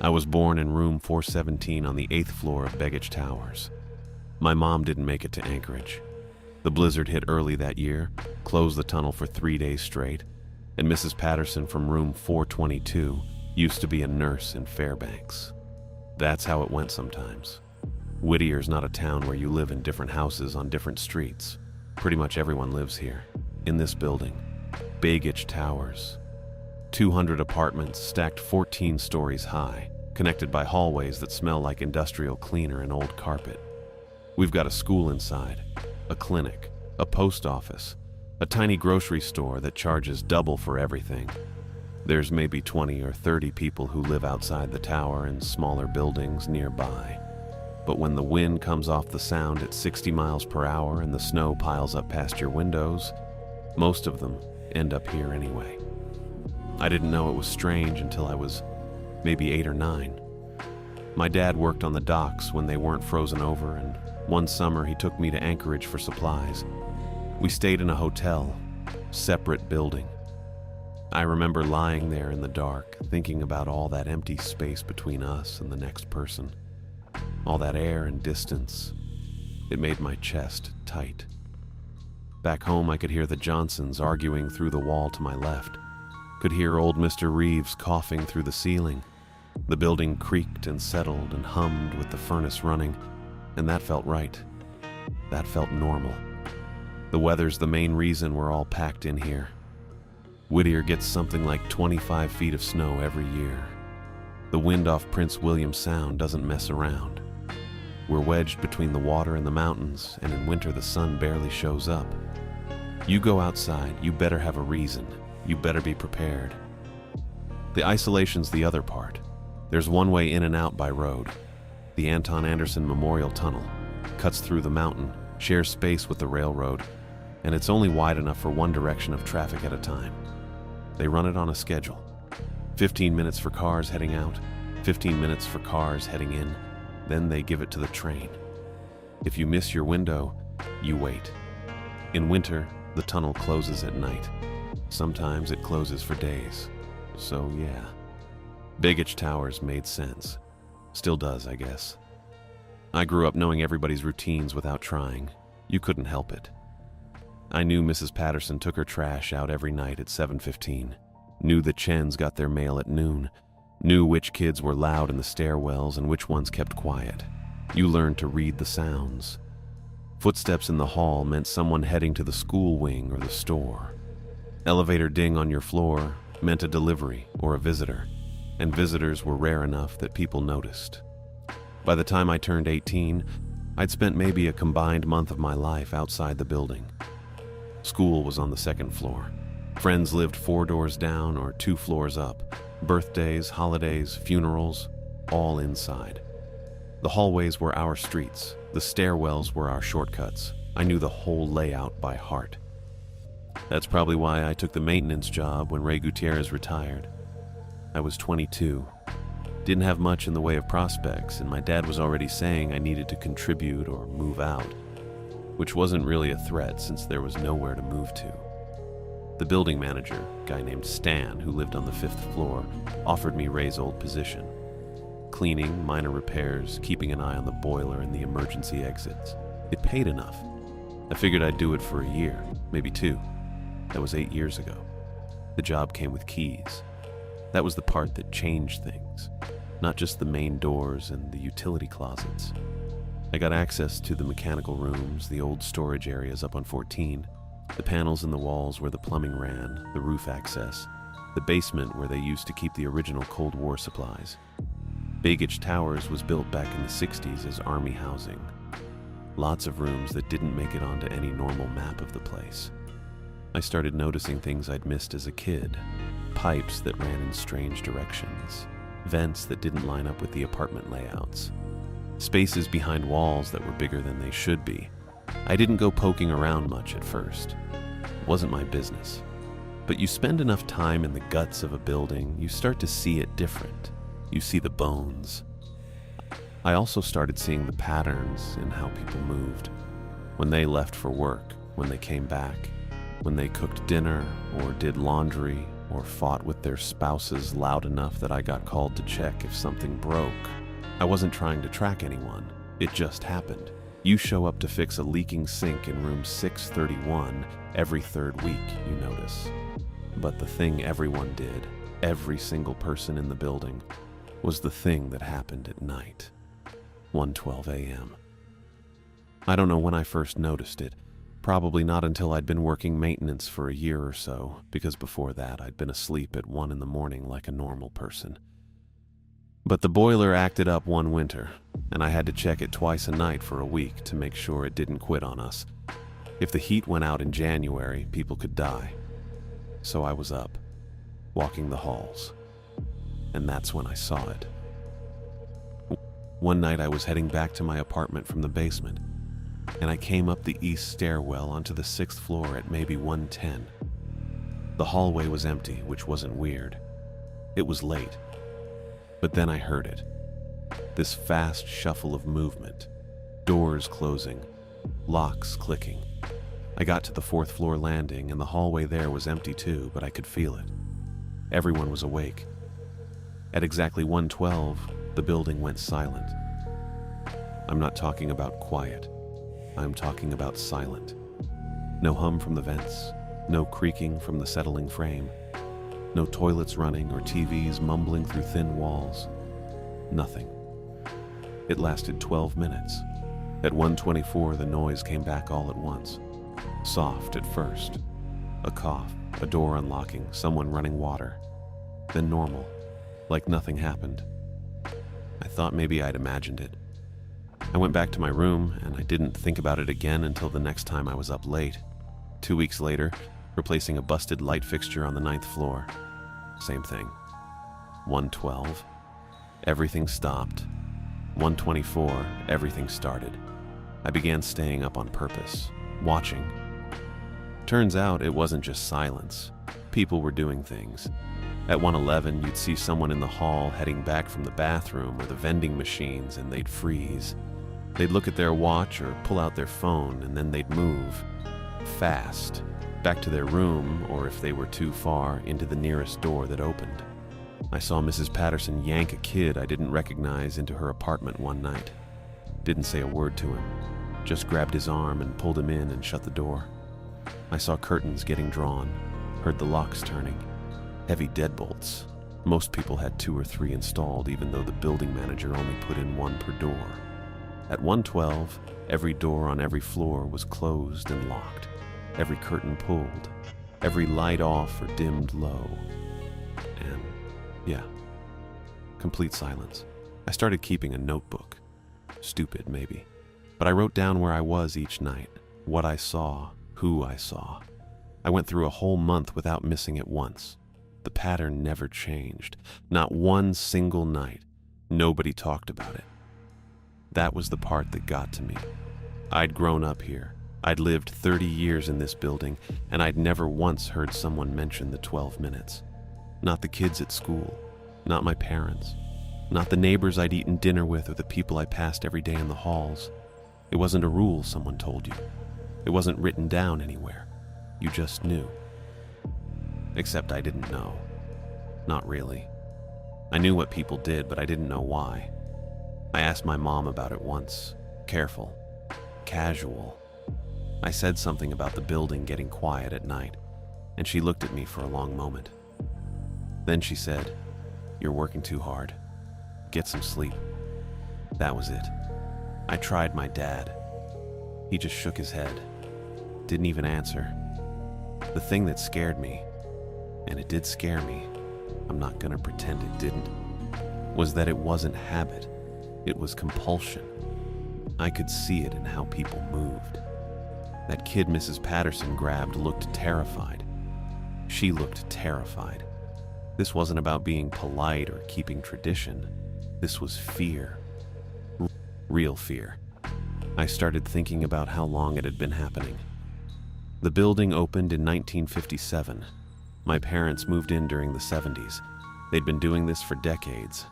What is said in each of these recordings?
I was born in room 417 on the 8th floor of Begich Towers. My mom didn't make it to Anchorage. The blizzard hit early that year, closed the tunnel for 3 days straight, and Mrs. Patterson from room 422 used to be a nurse in Fairbanks. That's how it went sometimes. Whittier's not a town where you live in different houses on different streets. Pretty much everyone lives here, in this building, Begich Towers. 200 apartments stacked 14 stories high, connected by hallways that smell like industrial cleaner and old carpet. We've got a school inside, a clinic, a post office, a tiny grocery store that charges double for everything. There's maybe 20 or 30 people who live outside the tower in smaller buildings nearby. But when the wind comes off the sound at 60 miles per hour and the snow piles up past your windows, most of them end up here anyway. I didn't know it was strange until I was maybe 8 or 9. My dad worked on the docks when they weren't frozen over, and one summer he took me to Anchorage for supplies. We stayed in a hotel, separate building. I remember lying there in the dark, thinking about all that empty space between us and the next person. All that air and distance. It made my chest tight. Back home I could hear the Johnsons arguing through the wall to my left. Could hear old Mr. Reeves coughing through the ceiling. The building creaked and settled and hummed with the furnace running, and that felt right. That felt normal. The weather's the main reason we're all packed in here. Whittier gets something like 25 feet of snow every year. The wind off Prince William Sound doesn't mess around. We're wedged between the water and the mountains, and in winter the sun barely shows up. You go outside, you better have a reason. You better be prepared. The isolation's the other part. There's one way in and out by road. The Anton Anderson Memorial Tunnel cuts through the mountain, shares space with the railroad, and it's only wide enough for one direction of traffic at a time. They run it on a schedule. 15 minutes for cars heading out, 15 minutes for cars heading in, then they give it to the train. If you miss your window, you wait. In winter, the tunnel closes at night. Sometimes it closes for days. So yeah, Begich Towers made sense. Still does, I guess. I grew up knowing everybody's routines without trying. You couldn't help it. I knew Mrs. Patterson took her trash out every night at 7:15. Knew the Chens got their mail at noon. Knew which kids were loud in the stairwells and which ones kept quiet. You learned to read the sounds. Footsteps in the hall meant someone heading to the school wing or the store. Elevator ding on your floor meant a delivery or a visitor, and visitors were rare enough that people noticed. By the time I turned 18, I'd spent maybe a combined month of my life outside the building. School was on the 2nd floor. Friends lived 4 doors down or 2 floors up. Birthdays, holidays, funerals, all inside. The hallways were our streets. The stairwells were our shortcuts. I knew the whole layout by heart. That's probably why I took the maintenance job when Ray Gutierrez retired. I was 22. Didn't have much in the way of prospects, and my dad was already saying I needed to contribute or move out, which wasn't really a threat since there was nowhere to move to. The building manager, a guy named Stan, who lived on the 5th floor, offered me Ray's old position. Cleaning, minor repairs, keeping an eye on the boiler and the emergency exits. It paid enough. I figured I'd do it for a year, maybe 2. That was 8 years ago. The job came with keys. That was the part that changed things, not just the main doors and the utility closets. I got access to the mechanical rooms, the old storage areas up on 14, the panels in the walls where the plumbing ran, the roof access, the basement where they used to keep the original Cold War supplies. Begich Towers was built back in the 60s as army housing. Lots of rooms that didn't make it onto any normal map of the place. I started noticing things I'd missed as a kid. Pipes that ran in strange directions. Vents that didn't line up with the apartment layouts. Spaces behind walls that were bigger than they should be. I didn't go poking around much at first. It wasn't my business. But you spend enough time in the guts of a building, you start to see it different. You see the bones. I also started seeing the patterns in how people moved. When they left for work, when they came back, when they cooked dinner or did laundry or fought with their spouses loud enough that I got called to check if something broke. I wasn't trying to track anyone. It just happened. You show up to fix a leaking sink in room 631 every third week, you notice. But the thing everyone did, every single person in the building, was the thing that happened at night. 1:12 a.m. I don't know when I first noticed it. Probably not until I'd been working maintenance for a year or so, because before that I'd been asleep at 1 in the morning like a normal person. But the boiler acted up one winter, and I had to check it twice a night for a week to make sure it didn't quit on us. If the heat went out in January, people could die. So I was up, walking the halls, and that's when I saw it. One night I was heading back to my apartment from the basement, and I came up the east stairwell onto the 6th floor at maybe 1:10. The hallway was empty, which wasn't weird. It was late. But then I heard it. This fast shuffle of movement, doors closing, locks clicking. I got to the 4th floor landing, and the hallway there was empty too, but I could feel it. Everyone was awake. At exactly 1:12, the building went silent. I'm not talking about quiet. I'm talking about silent. No hum from the vents, no creaking from the settling frame, no toilets running or TVs mumbling through thin walls. Nothing. It lasted 12 minutes. At 1:24, the noise came back all at once. Soft at first. A cough, a door unlocking, someone running water. Then normal, like nothing happened. I thought maybe I'd imagined it. I went back to my room, and I didn't think about it again until the next time I was up late. 2 weeks later, replacing a busted light fixture on the 9th floor. Same thing. 1:12. Everything stopped. 1:24. Everything started. I began staying up on purpose, watching. Turns out it wasn't just silence. People were doing things. At 1:11, you'd see someone in the hall heading back from the bathroom or the vending machines, and they'd freeze. They'd look at their watch or pull out their phone, and then they'd move. Fast. Back to their room, or if they were too far, into the nearest door that opened. I saw Mrs. Patterson yank a kid I didn't recognize into her apartment one night. Didn't say a word to him. Just grabbed his arm and pulled him in and shut the door. I saw curtains getting drawn, heard the locks turning. Heavy deadbolts. Most people had 2 or 3 installed, even though the building manager only put in 1 per door. At 1:12, every door on every floor was closed and locked, every curtain pulled, every light off or dimmed low. And, yeah, complete silence. I started keeping a notebook. Stupid, maybe. But I wrote down where I was each night, what I saw, who I saw. I went through a whole month without missing it once. The pattern never changed. Not one single night. Nobody talked about it. That was the part that got to me. I'd grown up here. I'd lived 30 years in this building, and I'd never once heard someone mention the 12 minutes. Not the kids at school. Not my parents. Not the neighbors I'd eaten dinner with or the people I passed every day in the halls. It wasn't a rule someone told you. It wasn't written down anywhere. You just knew. Except I didn't know. Not really. I knew what people did, but I didn't know why. I asked my mom about it once. Careful. Casual. I said something about the building getting quiet at night, and she looked at me for a long moment. Then she said, "You're working too hard. Get some sleep." That was it. I tried my dad. He just shook his head. Didn't even answer. The thing that scared me, and it did scare me, I'm not gonna pretend it didn't, was that it wasn't habit. It was compulsion. I could see it in how people moved. That kid Mrs. Patterson grabbed looked terrified. She looked terrified. This wasn't about being polite or keeping tradition. This was fear. Real fear. I started thinking about how long it had been happening. The building opened in 1957. My parents moved in during the 70s. They'd been doing this for decades.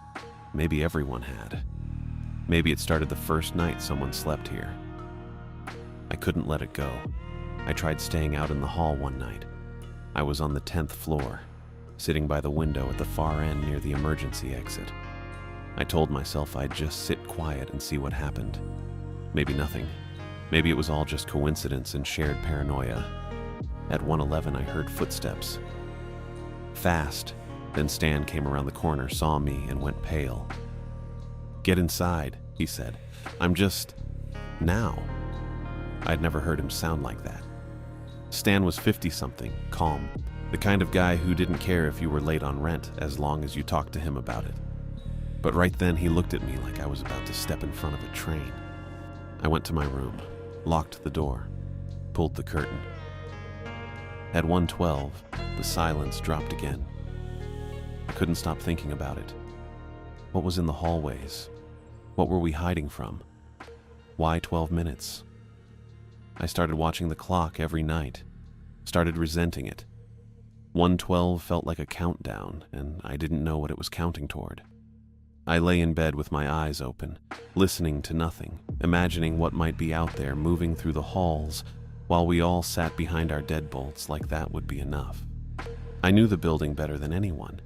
Maybe everyone had. Maybe it started the first night someone slept here. I couldn't let it go. I tried staying out in the hall one night. I was on the 10th floor. sitting by the window at the far end near the emergency exit. I told myself I'd just sit quiet and see what happened. Maybe nothing. Maybe it was all just coincidence and shared paranoia. At 111, I heard footsteps. Fast. Then Stan came around the corner, saw me, and went pale. "Get inside," he said. "I'm just... now." I'd never heard him sound like that. Stan was 50-something, calm, the kind of guy who didn't care if you were late on rent as long as you talked to him about it. But right then he looked at me like I was about to step in front of a train. I went to my room, locked the door, pulled the curtain. At 1:12, the silence dropped again. I couldn't stop thinking about it. What was in the hallways? What were we hiding from? Why 12 minutes? I started watching the clock every night, started resenting it. 1:12 felt like a countdown, and I didn't know what it was counting toward. I lay in bed with my eyes open, listening to nothing, imagining what might be out there moving through the halls, while we all sat behind our deadbolts like that would be enough. I knew the building better than anyone.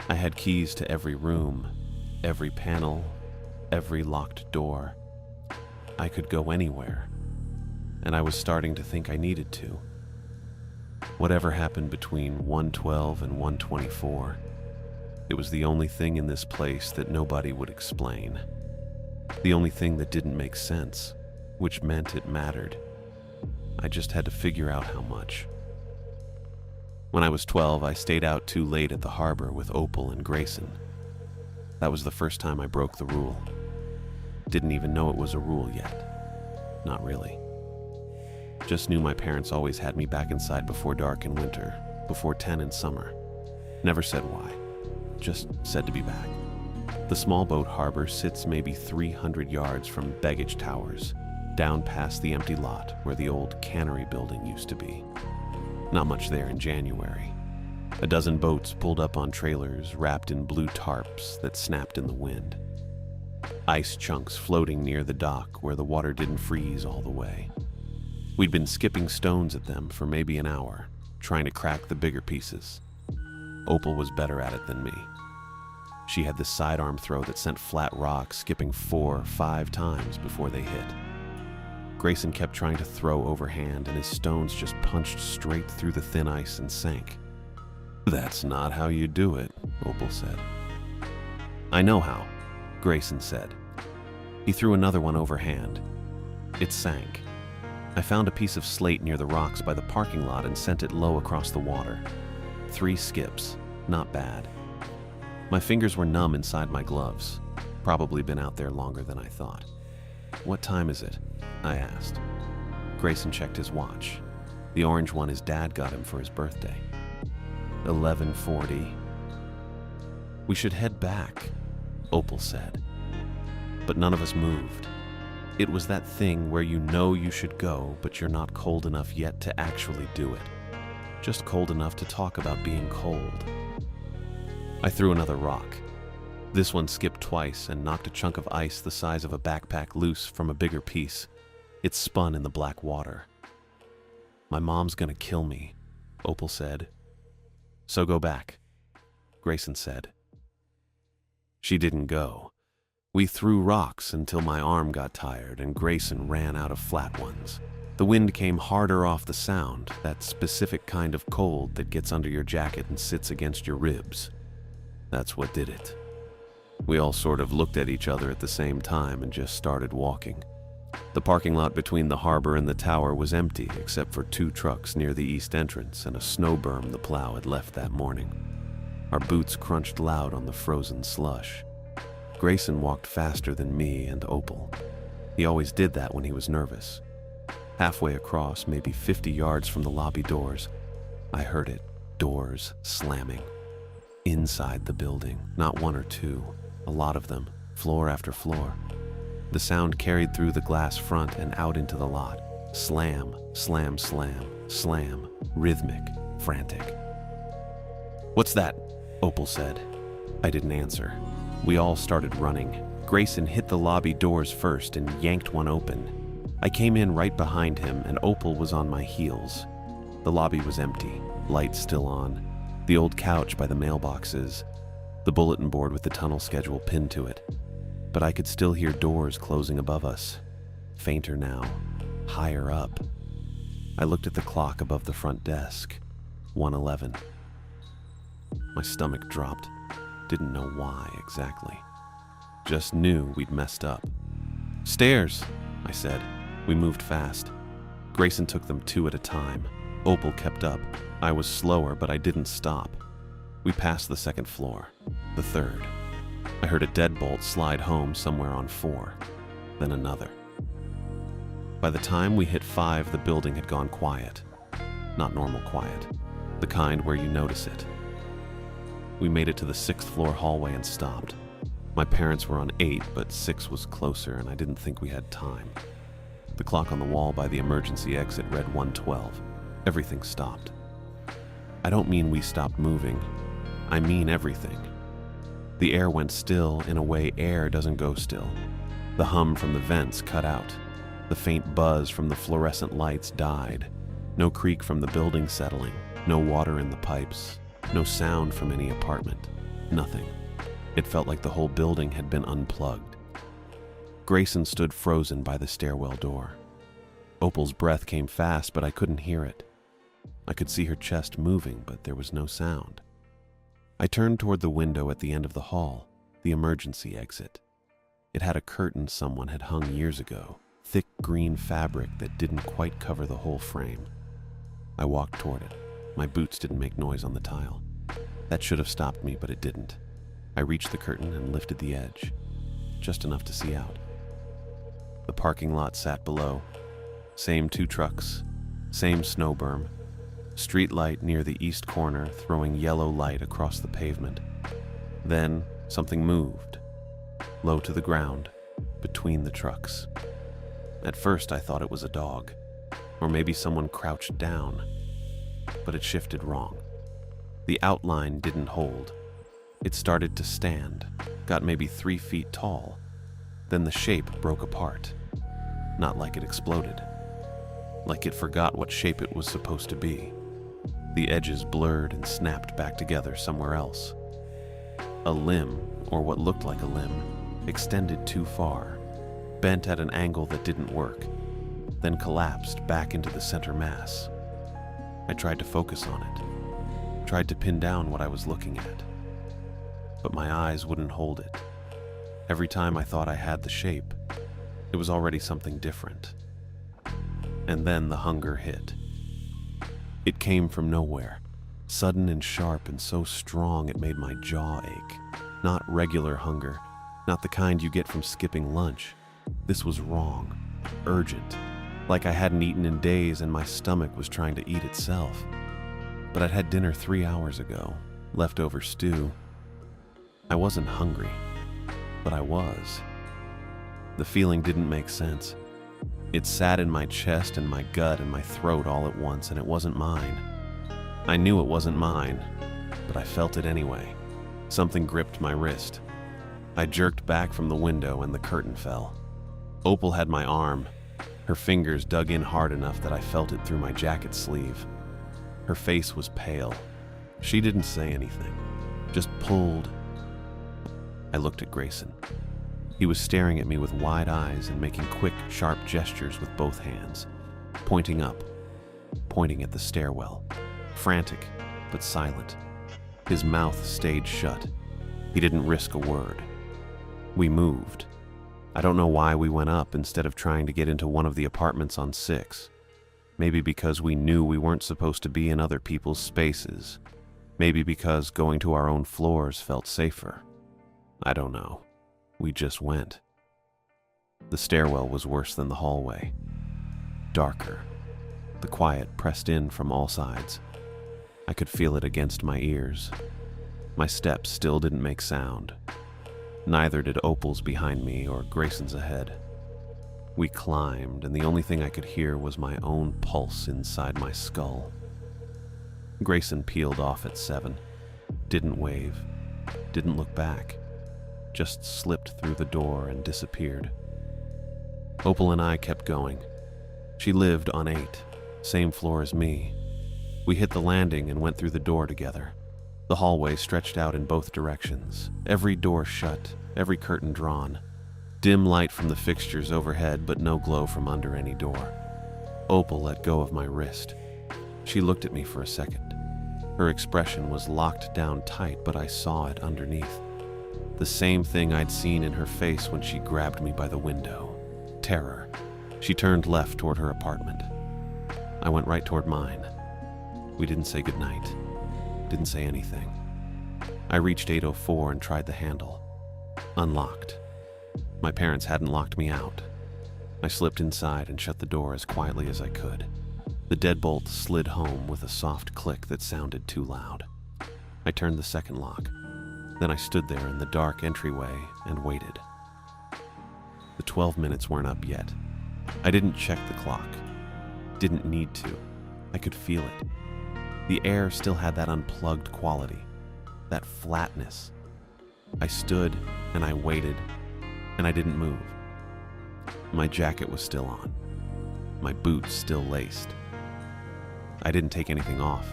I had keys to every room, every panel, every locked door. I could go anywhere, and I was starting to think I needed to. Whatever happened between 1:12 and 1:24, it was the only thing in this place that nobody would explain. The only thing that didn't make sense, which meant it mattered. I just had to figure out how much. When I was 12, I stayed out too late at the harbor with Opal and Grayson. That was the first time I broke the rule. Didn't even know it was a rule yet. Not really. Just knew my parents always had me back inside before dark in winter, before 10 in summer. Never said why. Just said to be back. The small boat harbor sits maybe 300 yards from Begich Towers, down past the empty lot where the old cannery building used to be. Not much there in January. A dozen boats pulled up on trailers wrapped in blue tarps that snapped in the wind. Ice chunks floating near the dock where the water didn't freeze all the way. We'd been skipping stones at them for maybe an hour, trying to crack the bigger pieces. Opal was better at it than me. She had this sidearm throw that sent flat rocks skipping 4 or 5 times before they hit. Grayson kept trying to throw overhand, and his stones just punched straight through the thin ice and sank. "That's not how you do it," Opal said. "I know how," Grayson said. He threw another one overhand. It sank. I found a piece of slate near the rocks by the parking lot and sent it low across the water. 3 skips, not bad. My fingers were numb inside my gloves. Probably been out there longer than I thought. "What time is it?" I asked. Grayson checked his watch. The orange one his dad got him for his birthday. 11:40. "We should head back," Opal said. But none of us moved. It was that thing where you know you should go, but you're not cold enough yet to actually do it. Just cold enough to talk about being cold. I threw another rock. This one skipped twice and knocked a chunk of ice the size of a backpack loose from a bigger piece. It spun in the black water. "My mom's gonna kill me," Opal said. "So go back," Grayson said. She didn't go. We threw rocks until my arm got tired and Grayson ran out of flat ones. The wind came harder off the sound, that specific kind of cold that gets under your jacket and sits against your ribs. That's what did it. We all sort of looked at each other at the same time and just started walking. The parking lot between the harbor and the tower was empty except for 2 trucks near the east entrance and a snow berm the plow had left that morning. Our boots crunched loud on the frozen slush. Grayson walked faster than me and Opal. He always did that when he was nervous. Halfway across, maybe 50 yards from the lobby doors, I heard it, doors slamming. Inside the building, not 1 or 2, a lot of them, floor after floor. The sound carried through the glass front and out into the lot. Slam, slam, slam, slam, rhythmic, frantic. "What's that?" Opal said. I didn't answer. We all started running. Grayson hit the lobby doors first and yanked one open. I came in right behind him and Opal was on my heels. The lobby was empty, lights still on. The old couch by the mailboxes, the bulletin board with the tunnel schedule pinned to it. But I could still hear doors closing above us, fainter now, higher up. I looked at the clock above the front desk, 1:11. My stomach dropped. Didn't know why exactly. Just knew we'd messed up. "Stairs," I said. We moved fast. Grayson took them 2 at a time. Opal kept up. I was slower, but I didn't stop. We passed the 2nd floor, the 3rd. I heard a deadbolt slide home somewhere on 4, then another. By the time we hit 5, the building had gone quiet. Not normal quiet, the kind where you notice it. We made it to the 6th floor hallway and stopped. My parents were on 8, but 6 was closer, and I didn't think we had time. The clock on the wall by the emergency exit read 1:12. Everything stopped. I don't mean we stopped moving. I mean everything. The air went still in a way air doesn't go still. The hum from the vents cut out. The faint buzz from the fluorescent lights died. No creak from the building settling. No water in the pipes. No sound from any apartment. Nothing. It felt like the whole building had been unplugged. Grayson stood frozen by the stairwell door. Opal's breath came fast, but I couldn't hear it. I could see her chest moving, but there was no sound. I turned toward the window at the end of the hall, the emergency exit. It had a curtain someone had hung years ago, thick green fabric that didn't quite cover the whole frame. I walked toward it. My boots didn't make noise on the tile. That should have stopped me, but it didn't. I reached the curtain and lifted the edge, just enough to see out. The parking lot sat below. Same 2 trucks, same snow berm. Street light near the east corner throwing yellow light across the pavement. Then something moved, low to the ground, between the trucks. At first I thought it was a dog, or maybe someone crouched down, but it shifted wrong. The outline didn't hold. It started to stand, got maybe 3 feet tall. Then the shape broke apart. Not like it exploded. Like it forgot what shape it was supposed to be. The edges blurred and snapped back together somewhere else. A limb, or what looked like a limb, extended too far, bent at an angle that didn't work, then collapsed back into the center mass. I tried to focus on it, tried to pin down what I was looking at, but my eyes wouldn't hold it. Every time I thought I had the shape, it was already something different. And then the hunger hit. It came from nowhere, sudden and sharp and so strong it made my jaw ache. Not regular hunger, not the kind you get from skipping lunch. This was wrong, urgent, like I hadn't eaten in days and my stomach was trying to eat itself. But I'd had dinner 3 hours ago, leftover stew. I wasn't hungry, but I was. The feeling didn't make sense. It sat in my chest and my gut and my throat all at once, and it wasn't mine. I knew it wasn't mine, but I felt it anyway. Something gripped my wrist. I jerked back from the window and the curtain fell. Opal had my arm. Her fingers dug in hard enough that I felt it through my jacket sleeve. Her face was pale. She didn't say anything, just pulled. I looked at Grayson. He was staring at me with wide eyes and making quick, sharp gestures with both hands, pointing up, pointing at the stairwell, frantic but silent. His mouth stayed shut. He didn't risk a word. We moved. I don't know why we went up instead of trying to get into one of the apartments on 6. Maybe because we knew we weren't supposed to be in other people's spaces. Maybe because going to our own floors felt safer. I don't know. We just went. The stairwell was worse than the hallway. Darker. The quiet pressed in from all sides. I could feel it against my ears. My steps still didn't make sound. Neither did Opal's behind me or Grayson's ahead. We climbed, and the only thing I could hear was my own pulse inside my skull. Grayson peeled off at 7. Didn't wave. Didn't look back. Just slipped through the door and disappeared. Opal and I kept going. She lived on 8, same floor as me. We hit the landing and went through the door together. The hallway stretched out in both directions, every door shut, every curtain drawn. Dim light from the fixtures overhead, but no glow from under any door. Opal let go of my wrist. She looked at me for a second. Her expression was locked down tight, but I saw it underneath. The same thing I'd seen in her face when she grabbed me by the window. Terror. She turned left toward her apartment. I went right toward mine. We didn't say goodnight. Didn't say anything. I reached 804 and tried the handle. Unlocked. My parents hadn't locked me out. I slipped inside and shut the door as quietly as I could. The deadbolt slid home with a soft click that sounded too loud. I turned the second lock. Then I stood there in the dark entryway and waited. The 12 minutes weren't up yet. I didn't check the clock. Didn't need to. I could feel it. The air still had that unplugged quality, that flatness. I stood and I waited, and I didn't move. My jacket was still on. My boots still laced. I didn't take anything off.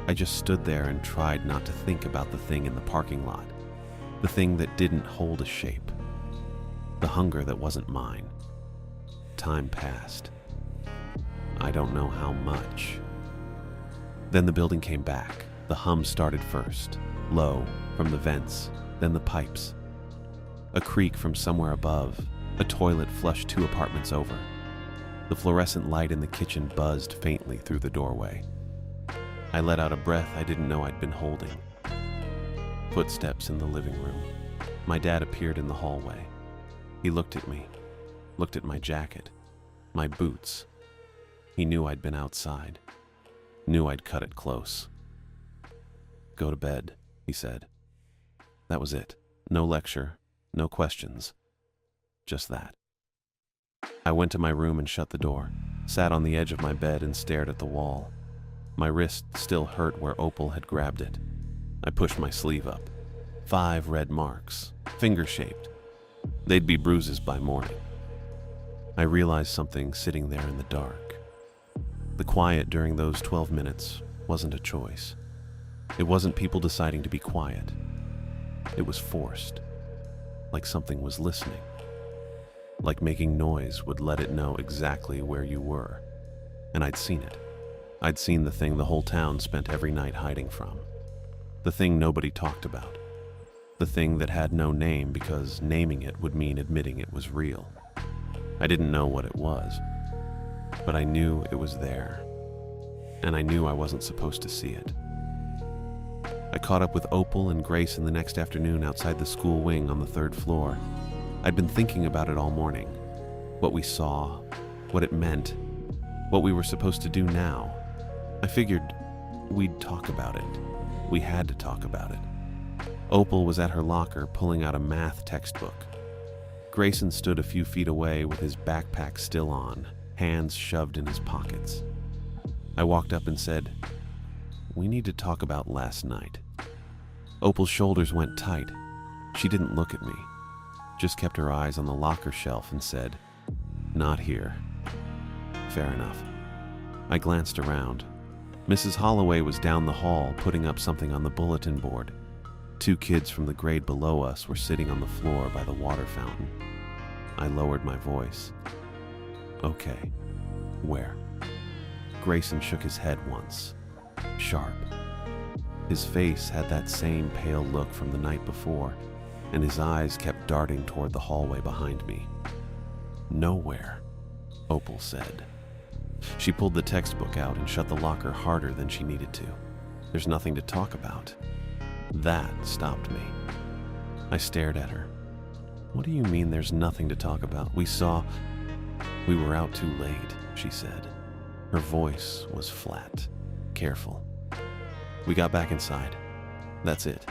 I just stood there and tried not to think about the thing in the parking lot, the thing that didn't hold a shape, the hunger that wasn't mine. Time passed. I don't know how much. Then the building came back. The hum started first, low, from the vents, then the pipes. A creak from somewhere above. A toilet flushed 2 apartments over. The fluorescent light in the kitchen buzzed faintly through the doorway. I let out a breath I didn't know I'd been holding. Footsteps in the living room. My dad appeared in the hallway. He looked at me, looked at my jacket, my boots. He knew I'd been outside, knew I'd cut it close. "Go to bed," he said. That was it. No lecture, no questions. Just that. I went to my room and shut the door, sat on the edge of my bed and stared at the wall. My wrist still hurt where Opal had grabbed it. I pushed my sleeve up. 5 red marks, finger-shaped. They'd be bruises by morning. I realized something sitting there in the dark. The quiet during those 12 minutes wasn't a choice. It wasn't people deciding to be quiet. It was forced, like something was listening. Like making noise would let it know exactly where you were. And I'd seen it. I'd seen the thing the whole town spent every night hiding from. The thing nobody talked about. The thing that had no name because naming it would mean admitting it was real. I didn't know what it was, but I knew it was there. And I knew I wasn't supposed to see it. I caught up with Opal and Grace in the next afternoon outside the school wing on the 3rd floor. I'd been thinking about it all morning. What we saw, what it meant, what we were supposed to do now. I figured we'd talk about it. We had to talk about it. Opal was at her locker pulling out a math textbook. Grayson stood a few feet away with his backpack still on, hands shoved in his pockets. I walked up and said, "We need to talk about last night." Opal's shoulders went tight. She didn't look at me, just kept her eyes on the locker shelf and said, "Not here." Fair enough. I glanced around. Mrs. Holloway was down the hall putting up something on the bulletin board. 2 kids from the grade below us were sitting on the floor by the water fountain. I lowered my voice. "Okay, where?" Grayson shook his head once, sharp. His face had that same pale look from the night before, and his eyes kept darting toward the hallway behind me. "Nowhere," Opal said. She pulled the textbook out and shut the locker harder than she needed to. "There's nothing to talk about." That stopped me. I stared at her. "What do you mean there's nothing to talk about? We were out too late," she said. Her voice was flat, careful. "We got back inside. That's it."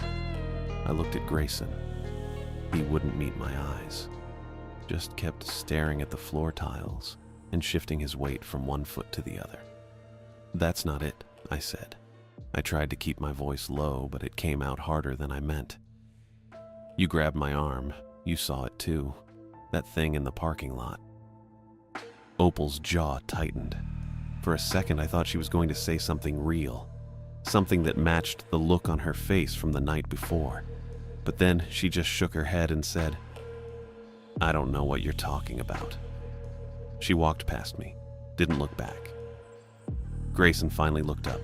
I looked at Grayson. He wouldn't meet my eyes. Just kept staring at the floor tiles and shifting his weight from one foot to the other. "That's not it," I said. I tried to keep my voice low, but it came out harder than I meant. "You grabbed my arm. You saw it too. That thing in the parking lot." Opal's jaw tightened. For a second, I thought she was going to say something real. something that matched the look on her face from the night before. But then she just shook her head and said, "I don't know what you're talking about." She walked past me, didn't look back. Grayson finally looked up.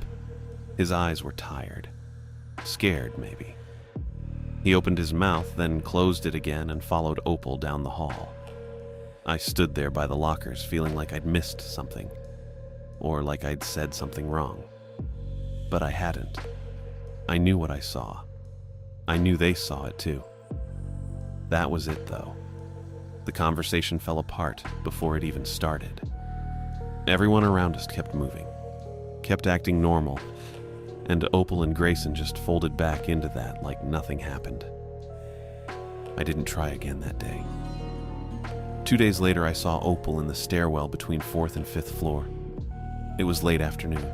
His eyes were tired. Scared, maybe. He opened his mouth, then closed it again and followed Opal down the hall. I stood there by the lockers feeling like I'd missed something, or like I'd said something wrong. But I hadn't. I knew what I saw. I knew they saw it too. That was it, though. The conversation fell apart before it even started. Everyone around us kept moving, kept acting normal, and Opal and Grayson just folded back into that like nothing happened. I didn't try again that day. 2 days later, I saw Opal in the stairwell between 4th and 5th floor. It was late afternoon,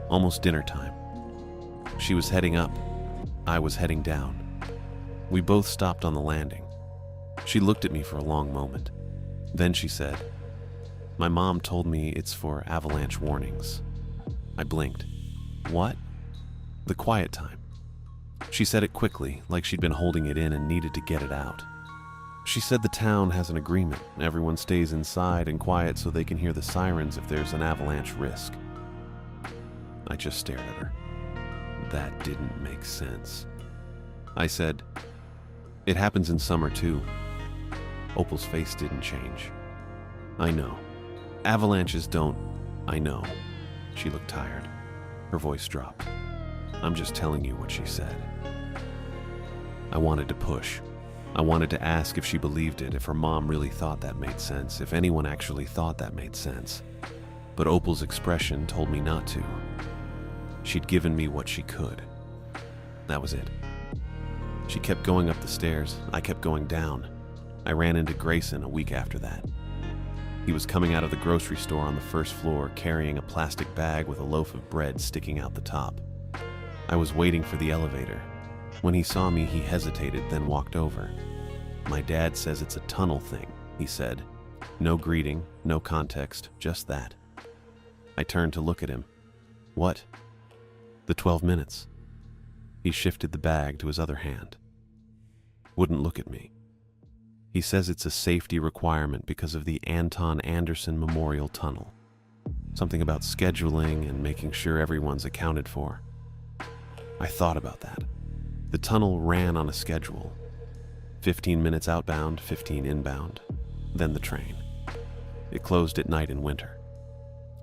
almost dinner time. She was heading up. I was heading down. We both stopped on the landing. She looked at me for a long moment. Then she said, "My mom told me it's for avalanche warnings." I blinked. "What?" "The quiet time." She said it quickly, like she'd been holding it in and needed to get it out. She said the town has an agreement. Everyone stays inside and quiet so they can hear the sirens if there's an avalanche risk. I just stared at her. That didn't make sense. I said, "It happens in summer too." Opal's face didn't change. "I know. Avalanches don't." "I know." She looked tired. Her voice dropped. "I'm just telling you what she said." I wanted to push. I wanted to ask if she believed it, if her mom really thought that made sense, if anyone actually thought that made sense. But Opal's expression told me not to. She'd given me what she could. That was it. She kept going up the stairs. I kept going down. I ran into Grayson a week after that. He was coming out of the grocery store on the 1st floor, carrying a plastic bag with a loaf of bread sticking out the top. I was waiting for the elevator. When he saw me, he hesitated, then walked over. "My dad says it's a tunnel thing," he said. No greeting, no context, just that. I turned to look at him. "What?" "The 12 minutes. He shifted the bag to his other hand. Wouldn't look at me. He says it's a safety requirement because of the Anton Anderson Memorial Tunnel. Something about scheduling and making sure everyone's accounted for. I thought about that. The tunnel ran on a schedule. 15 minutes outbound, 15 inbound, then the train. It closed at night in winter,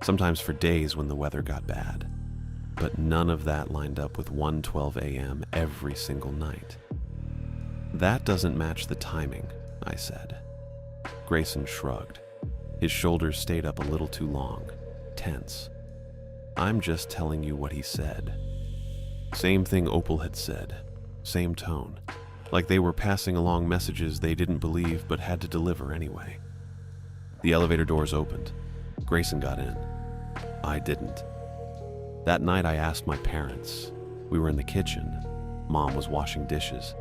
sometimes for days when the weather got bad. But none of that lined up with 1:12 a.m. every single night. "That doesn't match the timing," I said. Grayson shrugged. His shoulders stayed up a little too long, tense. "I'm just telling you what he said." Same thing Opal had said, same tone, like they were passing along messages they didn't believe but had to deliver anyway. The elevator doors opened. Grayson got in. I didn't. That night I asked my parents. We were in the kitchen. Mom was washing dishes.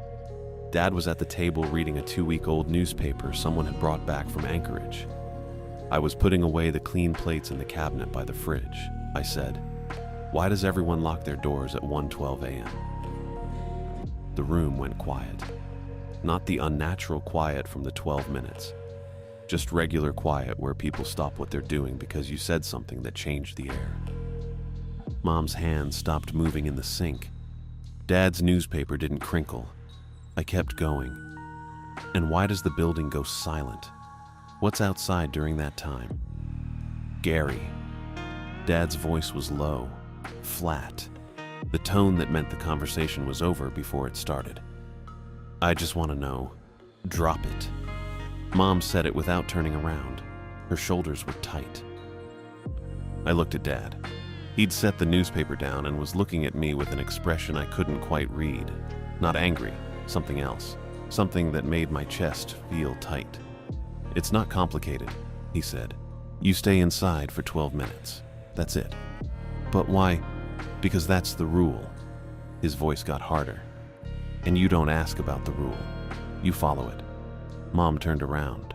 Dad was at the table reading a 2-week-old newspaper someone had brought back from Anchorage. I was putting away the clean plates in the cabinet by the fridge. I said, "Why does everyone lock their doors at 1:12 a.m.? The room went quiet. Not the unnatural quiet from the 12 minutes. Just regular quiet where people stop what they're doing because you said something that changed the air. Mom's hand stopped moving in the sink. Dad's newspaper didn't crinkle. I kept going. And why does the building go silent? What's outside during that time? Gary. Dad's voice was low, flat, the tone that meant the conversation was over before it started. "I just want to know. Drop it." Mom said it without turning around. Her shoulders were tight. I looked at Dad. He'd set the newspaper down and was looking at me with an expression I couldn't quite read. Not angry, something else. Something that made my chest feel tight. "It's not complicated," he said. "You stay inside for 12 minutes. That's it." "But why?" "Because that's the rule." His voice got harder. "And you don't ask about the rule. You follow it." Mom turned around.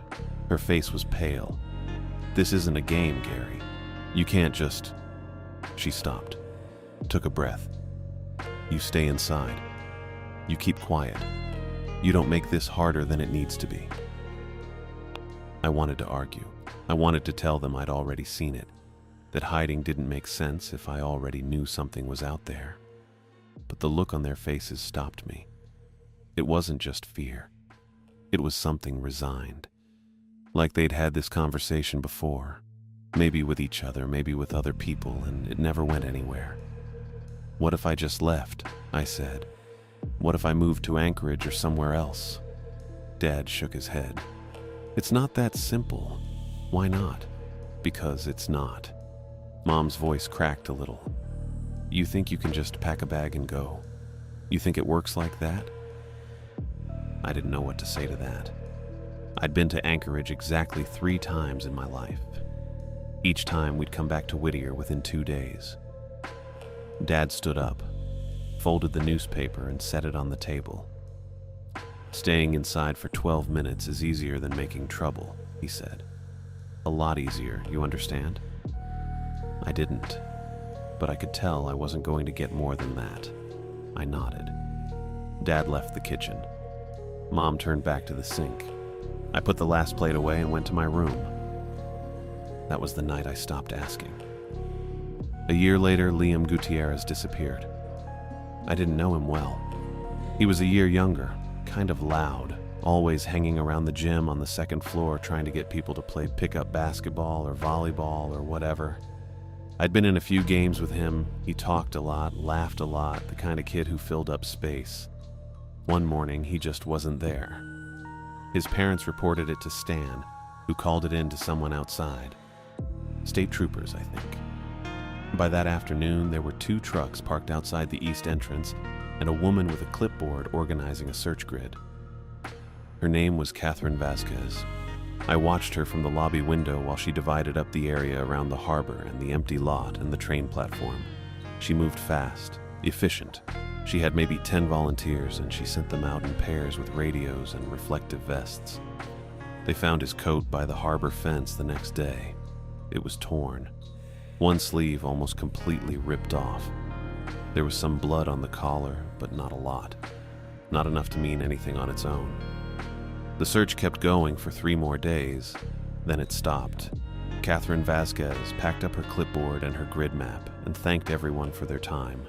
Her face was pale. "This isn't a game, Gary. You can't just..." She stopped. took a breath. You stay inside. You keep quiet. You don't make this harder than it needs to be. I wanted to argue. I wanted to tell them I'd already seen it, that hiding didn't make sense if I already knew something was out there. But the look on their faces stopped me. It wasn't just fear. It was something resigned. Like they'd had this conversation before, maybe with each other, maybe with other people, and it never went anywhere. What if I just left? I said. What if I moved to Anchorage or somewhere else? Dad shook his head. It's not that simple. Why not? Because it's not. Mom's voice cracked a little. You think you can just pack a bag and go? You think it works like that? I didn't know what to say to that. I'd been to Anchorage exactly 3 times in my life. Each time we'd come back to Whittier within 2 days. Dad stood up, folded the newspaper and set it on the table. Staying inside for 12 minutes is easier than making trouble, he said. A lot easier, you understand? I didn't, but I could tell I wasn't going to get more than that. I nodded. Dad left the kitchen. Mom turned back to the sink. I put the last plate away and went to my room. That was the night I stopped asking. A year later, Liam Gutierrez disappeared. I didn't know him well. He was a year younger, kind of loud, always hanging around the gym on the 2nd floor trying to get people to play pickup basketball or volleyball or whatever. I'd been in a few games with him. He talked a lot, laughed a lot, the kind of kid who filled up space. One morning, he just wasn't there. His parents reported it to Stan, who called it in to someone outside. State troopers, I think. By that afternoon, there were 2 trucks parked outside the east entrance and a woman with a clipboard organizing a search grid. Her name was Catherine Vasquez. I watched her from the lobby window while she divided up the area around the harbor and the empty lot and the train platform. She moved fast, efficient. She had maybe 10 volunteers, and she sent them out in pairs with radios and reflective vests. They found his coat by the harbor fence the next day. It was torn. One sleeve almost completely ripped off. There was some blood on the collar, but not a lot. Not enough to mean anything on its own. The search kept going for 3 more days, then it stopped. Catherine Vasquez packed up her clipboard and her grid map and thanked everyone for their time.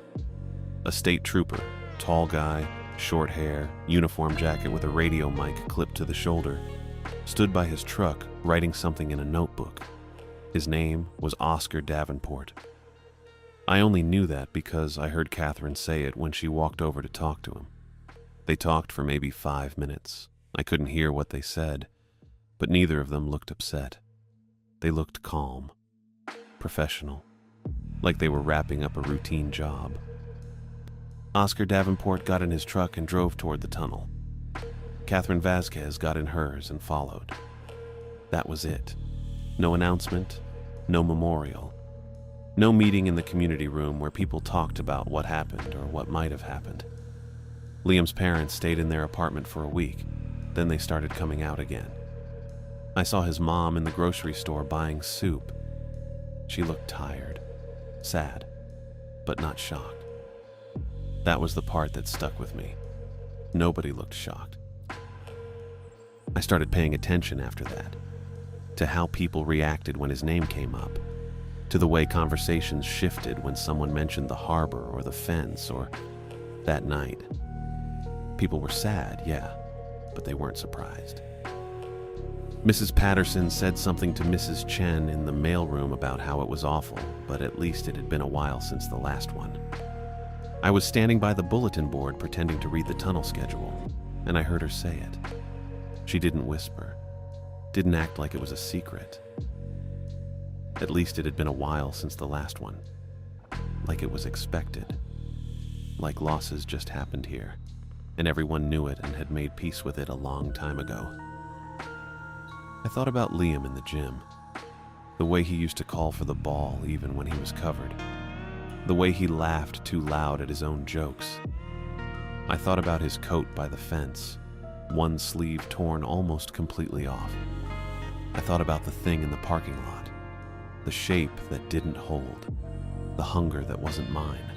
A state trooper, tall guy, short hair, uniform jacket with a radio mic clipped to the shoulder, stood by his truck writing something in a notebook. His name was Oscar Davenport. I only knew that because I heard Catherine say it when she walked over to talk to him. They talked for maybe 5 minutes. I couldn't hear what they said, but neither of them looked upset. They looked calm, professional, like they were wrapping up a routine job. Oscar Davenport got in his truck and drove toward the tunnel. Catherine Vasquez got in hers and followed. That was it. No announcement, no memorial, no meeting in the community room where people talked about what happened or what might have happened. Liam's parents stayed in their apartment for a week, then they started coming out again. I saw his mom in the grocery store buying soup. She looked tired, sad, but not shocked. That was the part that stuck with me. Nobody looked shocked. I started paying attention after that, to how people reacted when his name came up, to the way conversations shifted when someone mentioned the harbor or the fence or that night. People were sad, yeah, but they weren't surprised. Mrs. Patterson said something to Mrs. Chen in the mailroom about how it was awful, but at least it had been a while since the last one. I was standing by the bulletin board pretending to read the tunnel schedule, and I heard her say it. She didn't whisper, didn't act like it was a secret. At least it had been a while since the last one. Like it was expected. Like losses just happened here, and everyone knew it and had made peace with it a long time ago. I thought about Liam in the gym. The way he used to call for the ball even when he was covered. The way he laughed too loud at his own jokes. I thought about his coat by the fence, one sleeve torn almost completely off. I thought about the thing in the parking lot, the shape that didn't hold, the hunger that wasn't mine.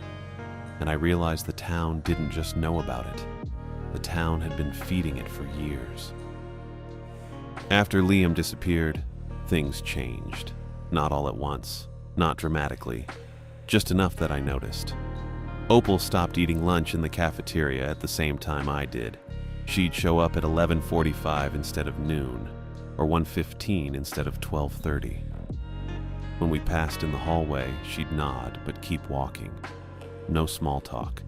and I realized the town didn't just know about it. The town had been feeding it for years. After Liam disappeared, things changed. Not all at once, not dramatically, just enough that I noticed. Opal stopped eating lunch in the cafeteria at the same time I did. She'd show up at 11:45 instead of noon, or 1:15 instead of 12:30. When we passed in the hallway, she'd nod but keep walking. No small talk.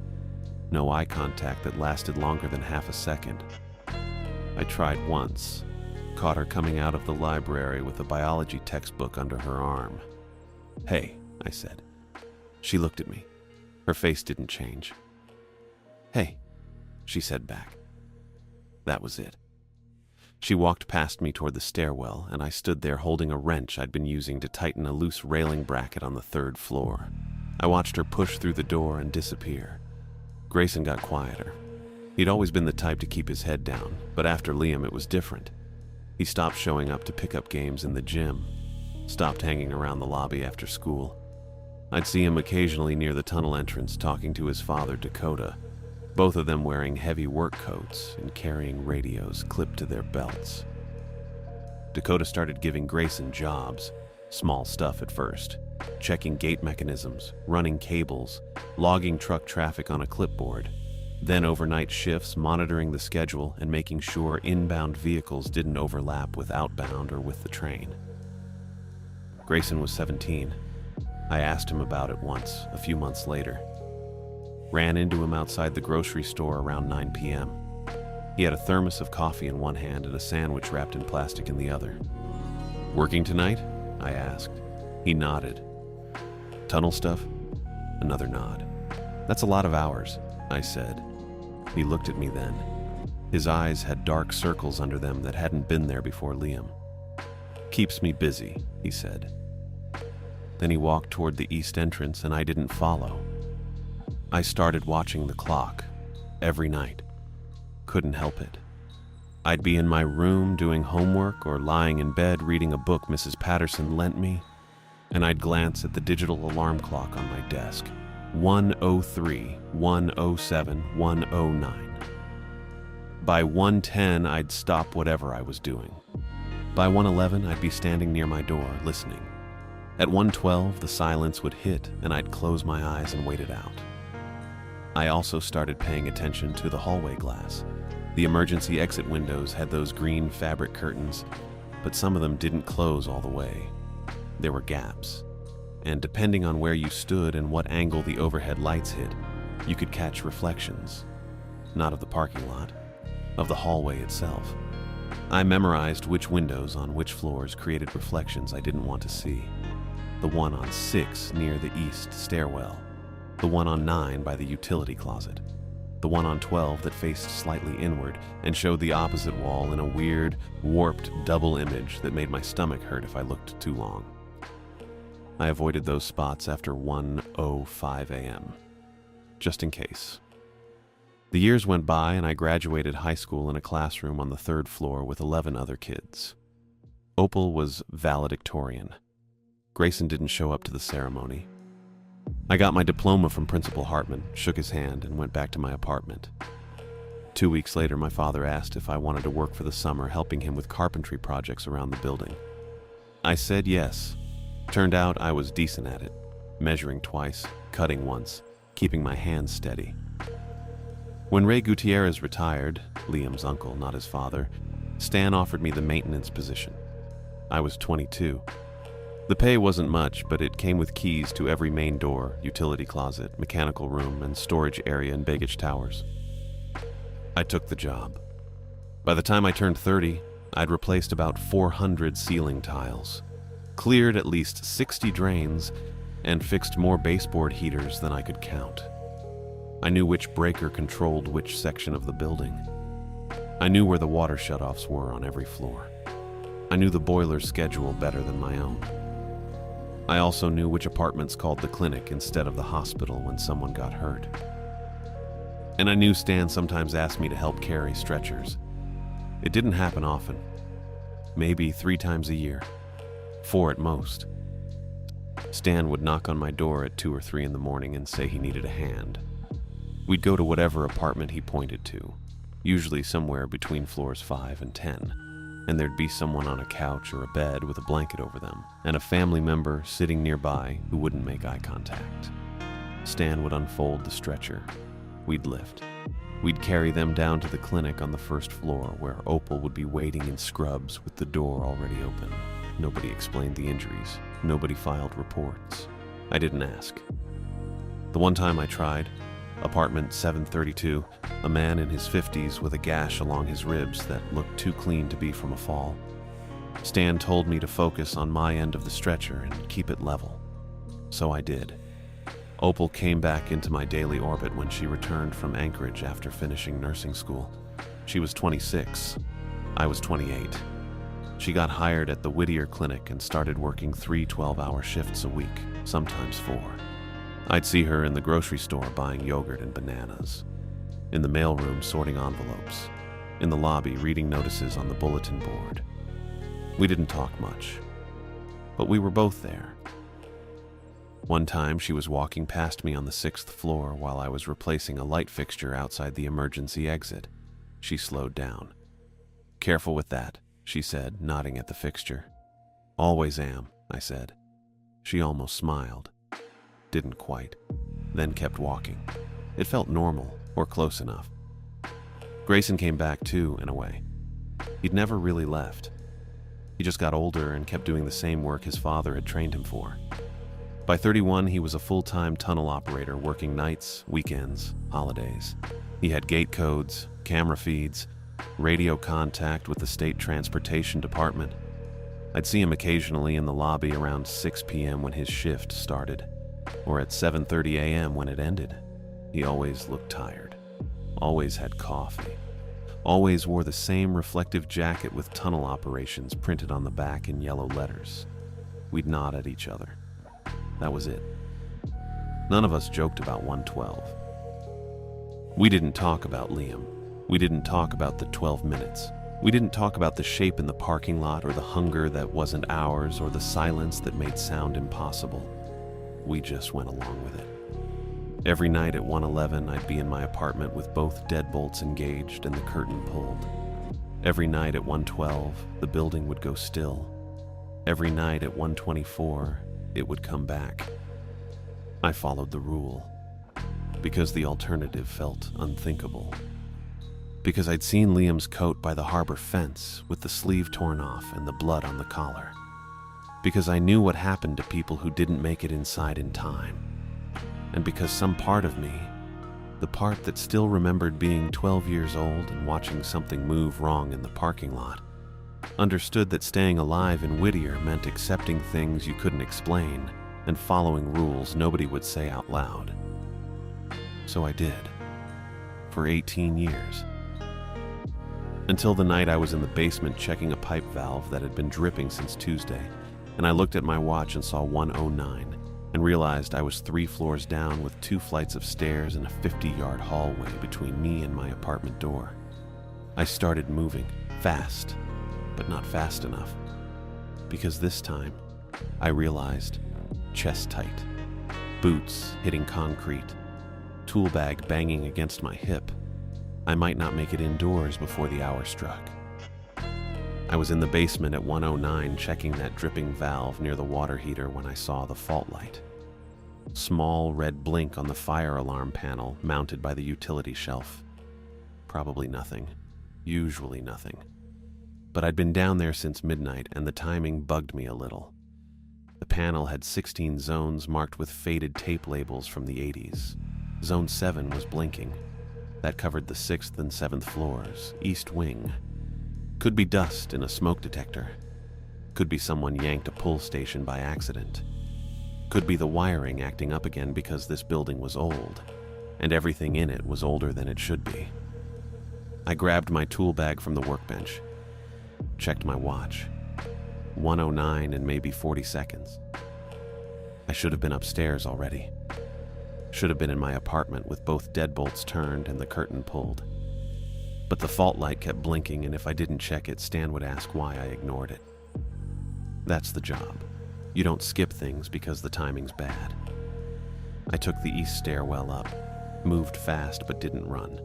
No eye contact that lasted longer than half a second. I tried once, caught her coming out of the library with a biology textbook under her arm. "Hey," I said. She looked at me. Her face didn't change. "Hey," she said back. That was it. She walked past me toward the stairwell, and I stood there holding a wrench I'd been using to tighten a loose railing bracket on the 3rd floor. I watched her push through the door and disappear. Grayson got quieter. He'd always been the type to keep his head down, but after Liam it was different. He stopped showing up to pick up games in the gym, stopped hanging around the lobby after school. I'd see him occasionally near the tunnel entrance talking to his father, Dakota, both of them wearing heavy work coats and carrying radios clipped to their belts. Dakota started giving Grayson jobs, small stuff at first, checking gate mechanisms, running cables, logging truck traffic on a clipboard, then overnight shifts monitoring the schedule and making sure inbound vehicles didn't overlap with outbound or with the train. Grayson was 17. I asked him about it once, a few months later. Ran into him outside the grocery store around 9 p.m. He had a thermos of coffee in one hand and a sandwich wrapped in plastic in the other. "Working tonight?" I asked. He nodded. "Tunnel stuff?" Another nod. "That's a lot of hours," I said. He looked at me then. His eyes had dark circles under them that hadn't been there before Liam. "Keeps me busy," he said. Then he walked toward the east entrance and I didn't follow. I started watching the clock every night. Couldn't help it. I'd be in my room doing homework or lying in bed reading a book Mrs. Patterson lent me, and I'd glance at the digital alarm clock on my desk. 1:03, 1:07, 1:09. By 1:10, I'd stop whatever I was doing. By 1:11, I'd be standing near my door, listening. At 1:12, the silence would hit, and I'd close my eyes and wait it out. I also started paying attention to the hallway glass. The emergency exit windows had those green fabric curtains, but some of them didn't close all the way. There were gaps, and depending on where you stood and what angle the overhead lights hit, you could catch reflections. Not of the parking lot, of the hallway itself. I memorized which windows on which floors created reflections I didn't want to see. The one on 6 near the east stairwell. The one on 9 by the utility closet. The one on 12 that faced slightly inward and showed the opposite wall in a weird, warped double image that made my stomach hurt if I looked too long. I avoided those spots after 1:05 a.m., just in case. The years went by and I graduated high school in a classroom on the 3rd floor with 11 other kids. Opal was valedictorian. Grayson didn't show up to the ceremony. I got my diploma from Principal Hartman, shook his hand, and went back to my apartment. 2 weeks later, my father asked if I wanted to work for the summer helping him with carpentry projects around the building. I said yes. Turned out I was decent at it, measuring twice, cutting once, keeping my hands steady. When Ray Gutierrez retired, Liam's uncle, not his father, Stan offered me the maintenance position. I was 22. The pay wasn't much, but it came with keys to every main door, utility closet, mechanical room, and storage area in Begich Towers. I took the job. By the time I turned 30, I'd replaced about 400 ceiling tiles, cleared at least 60 drains, and fixed more baseboard heaters than I could count. I knew which breaker controlled which section of the building. I knew where the water shutoffs were on every floor. I knew the boiler's schedule better than my own. I also knew which apartments called the clinic instead of the hospital when someone got hurt. And I knew Stan sometimes asked me to help carry stretchers. It didn't happen often. Maybe 3 times a year. 4 at most. Stan would knock on my door at 2 or 3 in the morning and say he needed a hand. We'd go to whatever apartment he pointed to, usually somewhere between floors 5 and 10, and there'd be someone on a couch or a bed with a blanket over them, and a family member sitting nearby who wouldn't make eye contact. Stan would unfold the stretcher. We'd lift. We'd carry them down to the clinic on the first floor, where Opal would be waiting in scrubs with the door already open. Nobody explained the injuries. Nobody filed reports. I didn't ask. The one time I tried, apartment 732, a man in his 50s with a gash along his ribs that looked too clean to be from a fall. Stan told me to focus on my end of the stretcher and keep it level. So I did. Opal came back into my daily orbit when she returned from Anchorage after finishing nursing school. She was 26. I was 28. She got hired at the Whittier clinic and started working 3 12-hour shifts a week, sometimes 4. I'd see her in the grocery store buying yogurt and bananas, in the mailroom sorting envelopes, in the lobby reading notices on the bulletin board. We didn't talk much, but we were both there. One time she was walking past me on the 6th floor while I was replacing a light fixture outside the emergency exit. She slowed down. "Careful with that," she said, nodding at the fixture. "Always am," I said. She almost smiled. Didn't quite. Then kept walking. It felt normal, or close enough. Grayson came back too, in a way. He'd never really left. He just got older and kept doing the same work his father had trained him for. By 31, he was a full-time tunnel operator working nights, weekends, holidays. He had gate codes, camera feeds, radio contact with the state transportation department. I'd see him occasionally in the lobby around 6 p.m. when his shift started, or at 7:30 a.m. when it ended. He always looked tired, always had coffee, always wore the same reflective jacket with tunnel operations printed on the back in yellow letters. We'd nod at each other. That was it. None of us joked about 112. We didn't talk about Liam. We didn't talk about the 12 minutes. We didn't talk about the shape in the parking lot or the hunger that wasn't ours or the silence that made sound impossible. We just went along with it. Every night at 111, I'd be in my apartment with both deadbolts engaged and the curtain pulled. Every night at 112, the building would go still. Every night at 124, it would come back. I followed the rule, because the alternative felt unthinkable. Because I'd seen Liam's coat by the harbor fence with the sleeve torn off and the blood on the collar. Because I knew what happened to people who didn't make it inside in time. And because some part of me, the part that still remembered being 12 years old and watching something move wrong in the parking lot, understood that staying alive in Whittier meant accepting things you couldn't explain and following rules nobody would say out loud. So I did. For 18 years. Until the night I was in the basement checking a pipe valve that had been dripping since Tuesday, and I looked at my watch and saw 109 and realized I was 3 floors down with 2 flights of stairs and a 50-yard hallway between me and my apartment door. I started moving, fast, but not fast enough, because this time I realized chest tight, boots hitting concrete, tool bag banging against my hip. I might not make it indoors before the hour struck. I was in the basement at 109 checking that dripping valve near the water heater when I saw the fault light. Small red blink on the fire alarm panel mounted by the utility shelf. Probably nothing. Usually nothing. But I'd been down there since midnight and the timing bugged me a little. The panel had 16 zones marked with faded tape labels from the 80s. Zone 7 was blinking. That covered the 6th and 7th floors, east wing. Could be dust in a smoke detector. Could be someone yanked a pull station by accident. Could be the wiring acting up again because this building was old, and everything in it was older than it should be. I grabbed my tool bag from the workbench. Checked my watch. 109 and maybe 40 seconds. I should have been upstairs already. Should have been in my apartment with both deadbolts turned and the curtain pulled. But the fault light kept blinking, and if I didn't check it, Stan would ask why I ignored it. That's the job. You don't skip things because the timing's bad. I took the east stairwell up. moved fast but didn't run.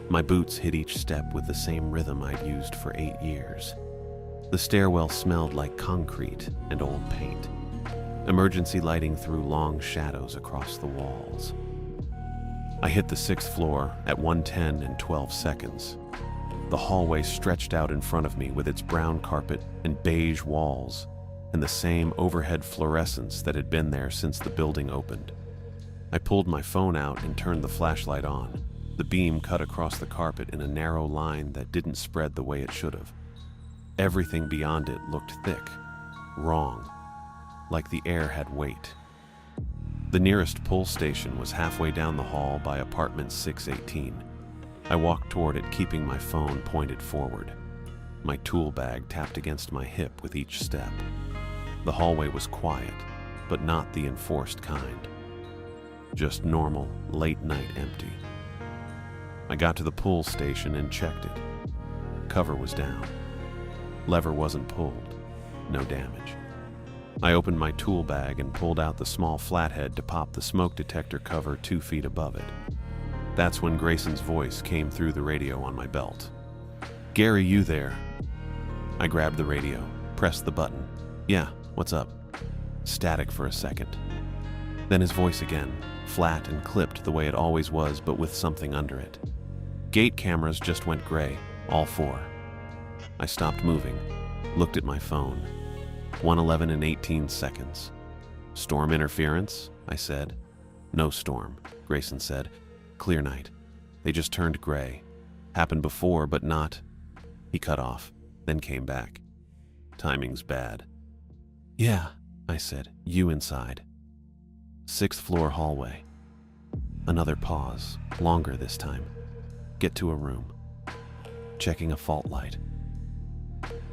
My boots hit each step with the same rhythm I'd used for 8 years. The stairwell smelled like concrete and old paint. Emergency lighting threw long shadows across the walls. I hit the 6th floor at 1:10 in 12 seconds. The hallway stretched out in front of me with its brown carpet and beige walls, and the same overhead fluorescence that had been there since the building opened. I pulled my phone out and turned the flashlight on. The beam cut across the carpet in a narrow line that didn't spread the way it should have. Everything beyond it looked thick, wrong, like the air had weight. The nearest pull station was halfway down the hall by apartment 618. I walked toward it, keeping my phone pointed forward. My tool bag tapped against my hip with each step. The hallway was quiet, but not the enforced kind. Just normal, late-night empty. I got to the pull station and checked it. Cover was down. Lever wasn't pulled. No damage. I opened my tool bag and pulled out the small flathead to pop the smoke detector cover 2 feet above it. That's when Grayson's voice came through the radio on my belt. "Gary, you there?" I grabbed the radio, pressed the button. "Yeah, what's up?" Static for a second. Then his voice again, flat and clipped the way it always was, but with something under it. "Gate cameras just went gray, all 4. I stopped moving, looked at my phone. 1:11 and 18 seconds. "Storm interference?" I said. "No storm," Grayson said. "Clear night. They just turned gray. Happened before, but not..." He cut off, then came back. "Timing's bad." "Yeah," I said. "You inside." 6th floor hallway. Another pause, longer this time. Get to a room. Checking a fault light.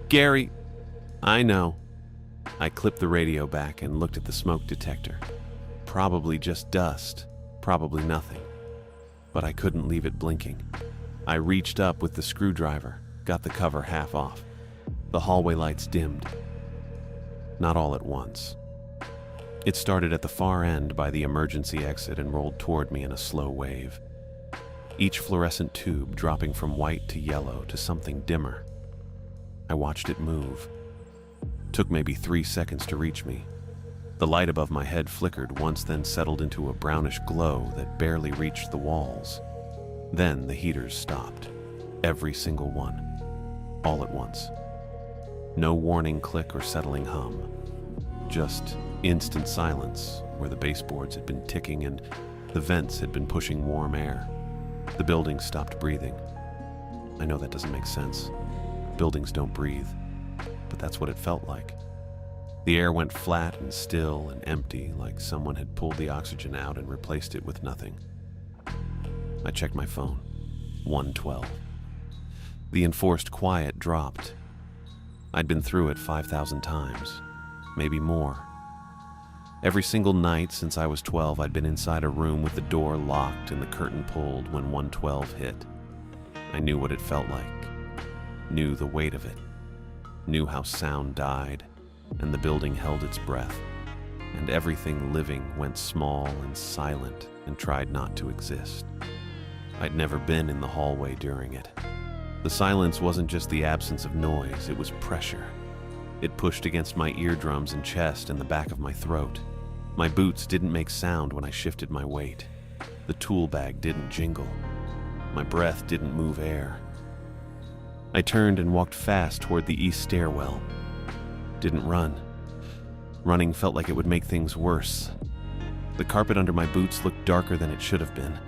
"Gary!" "I know." I clipped the radio back and looked at the smoke detector. Probably just dust, probably nothing. But I couldn't leave it blinking. I reached up with the screwdriver, got the cover half off. The hallway lights dimmed. Not all at once. It started at the far end by the emergency exit and rolled toward me in a slow wave. Each fluorescent tube dropping from white to yellow to something dimmer. I watched it move. Took maybe 3 seconds to reach me. The light above my head flickered once, then settled into a brownish glow that barely reached the walls. Then the heaters stopped. Every single one. All at once. No warning click or settling hum. Just instant silence where the baseboards had been ticking and the vents had been pushing warm air. The building stopped breathing. I know that doesn't make sense. Buildings don't breathe. But that's what it felt like. The air went flat and still and empty, like someone had pulled the oxygen out and replaced it with nothing. I checked my phone. 1:12. The enforced quiet dropped. I'd been through it 5,000 times, maybe more. Every single night since I was 12, I'd been inside a room with the door locked and the curtain pulled when 1:12 hit. I knew what it felt like, knew the weight of it, knew how sound died, and the building held its breath, and everything living went small and silent and tried not to exist. I'd never been in the hallway during it. The silence wasn't just the absence of noise, it was pressure. It pushed against my eardrums and chest and the back of my throat. My boots didn't make sound when I shifted my weight. The tool bag didn't jingle. My breath didn't move air. I turned and walked fast toward the east stairwell. Didn't run. Running felt like it would make things worse. The carpet under my boots looked darker than it should have been.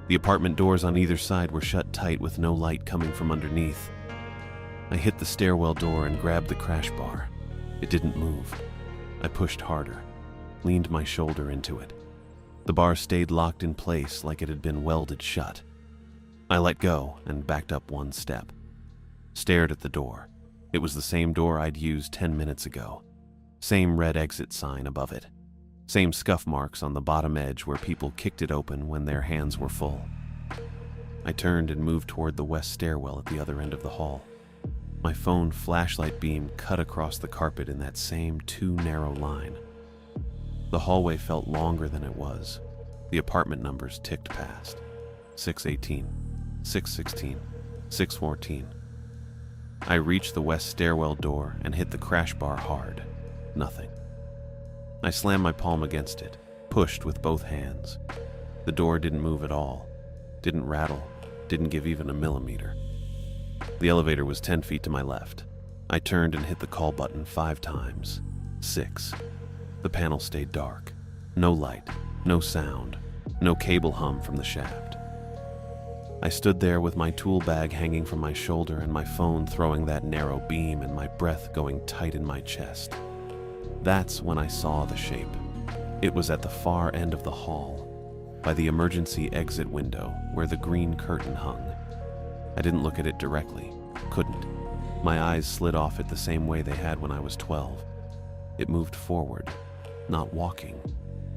The apartment doors on either side were shut tight with no light coming from underneath. I hit the stairwell door and grabbed the crash bar. It didn't move. I pushed harder, leaned my shoulder into it. The bar stayed locked in place like it had been welded shut. I let go and backed up one step. Stared at the door. It was the same door I'd used 10 minutes ago. Same red exit sign above it. Same scuff marks on the bottom edge where people kicked it open when their hands were full. I turned and moved toward the west stairwell at the other end of the hall. My phone flashlight beam cut across the carpet in that same too narrow line. The hallway felt longer than it was, The apartment numbers ticked past. 618, 616, 614. I reached the west stairwell door and hit the crash bar hard. Nothing. I slammed my palm against it, pushed with both hands. The door didn't move at all, didn't rattle, didn't give even a millimeter. The elevator was 10 feet to my left. I turned and hit the call button 5 times. 6. The panel stayed dark. No light, no sound, no cable hum from the shaft. I stood there with my tool bag hanging from my shoulder and my phone throwing that narrow beam and my breath going tight in my chest. That's when I saw the shape. It was at the far end of the hall, by the emergency exit window where the green curtain hung. I didn't look at it directly, couldn't. My eyes slid off it the same way they had when I was 12. It moved forward, not walking,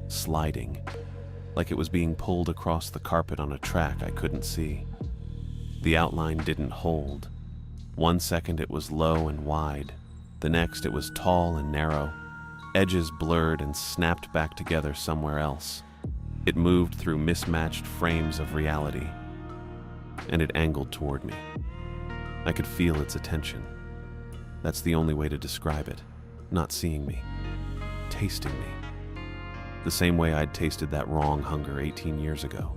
sliding, like it was being pulled across the carpet on a track I couldn't see. The outline didn't hold. 1 second it was low and wide, the next it was tall and narrow, edges blurred and snapped back together somewhere else. It moved through mismatched frames of reality, and it angled toward me. I could feel its attention. That's the only way to describe it. Not seeing me, tasting me. The same way I'd tasted that wrong hunger 18 years ago.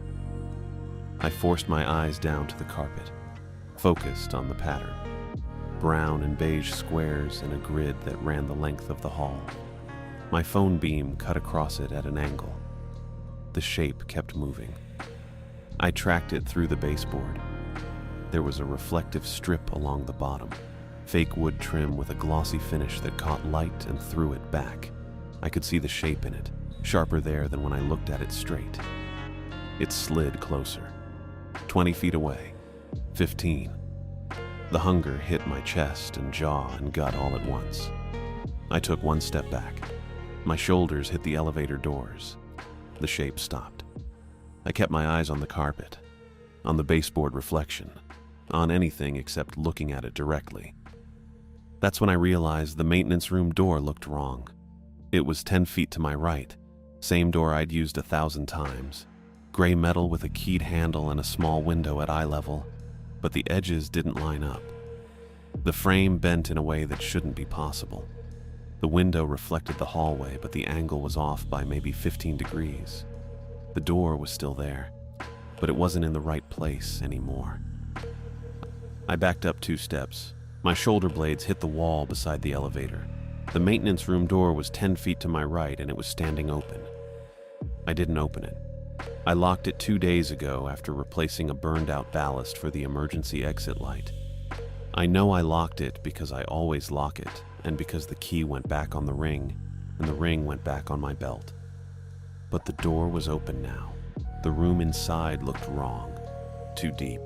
I forced my eyes down to the carpet, focused on the pattern. Brown and beige squares in a grid that ran the length of the hall. My phone beam cut across it at an angle. The shape kept moving. I tracked it through the baseboard. There was a reflective strip along the bottom, fake wood trim with a glossy finish that caught light and threw it back. I could see the shape in it, sharper there than when I looked at it straight. It slid closer. 20 feet away. 15. The hunger hit my chest and jaw and gut all at once. I took 1 step back. My shoulders hit the elevator doors. The shape stopped. I kept my eyes on the carpet, on the baseboard reflection, on anything except looking at it directly. That's when I realized the maintenance room door looked wrong. It was 10 feet to my right, same door I'd used 1,000 times. Gray metal with a keyed handle and a small window at eye level, but the edges didn't line up. The frame bent in a way that shouldn't be possible. The window reflected the hallway, but the angle was off by maybe 15 degrees. The door was still there, but it wasn't in the right place anymore. I backed up 2 steps. My shoulder blades hit the wall beside the elevator. The maintenance room door was 10 feet to my right and it was standing open. I didn't open it. I locked it 2 days ago after replacing a burned-out ballast for the emergency exit light. I know I locked it because I always lock it, and because the key went back on the ring, and the ring went back on my belt. But the door was open now. The room inside looked wrong, too deep.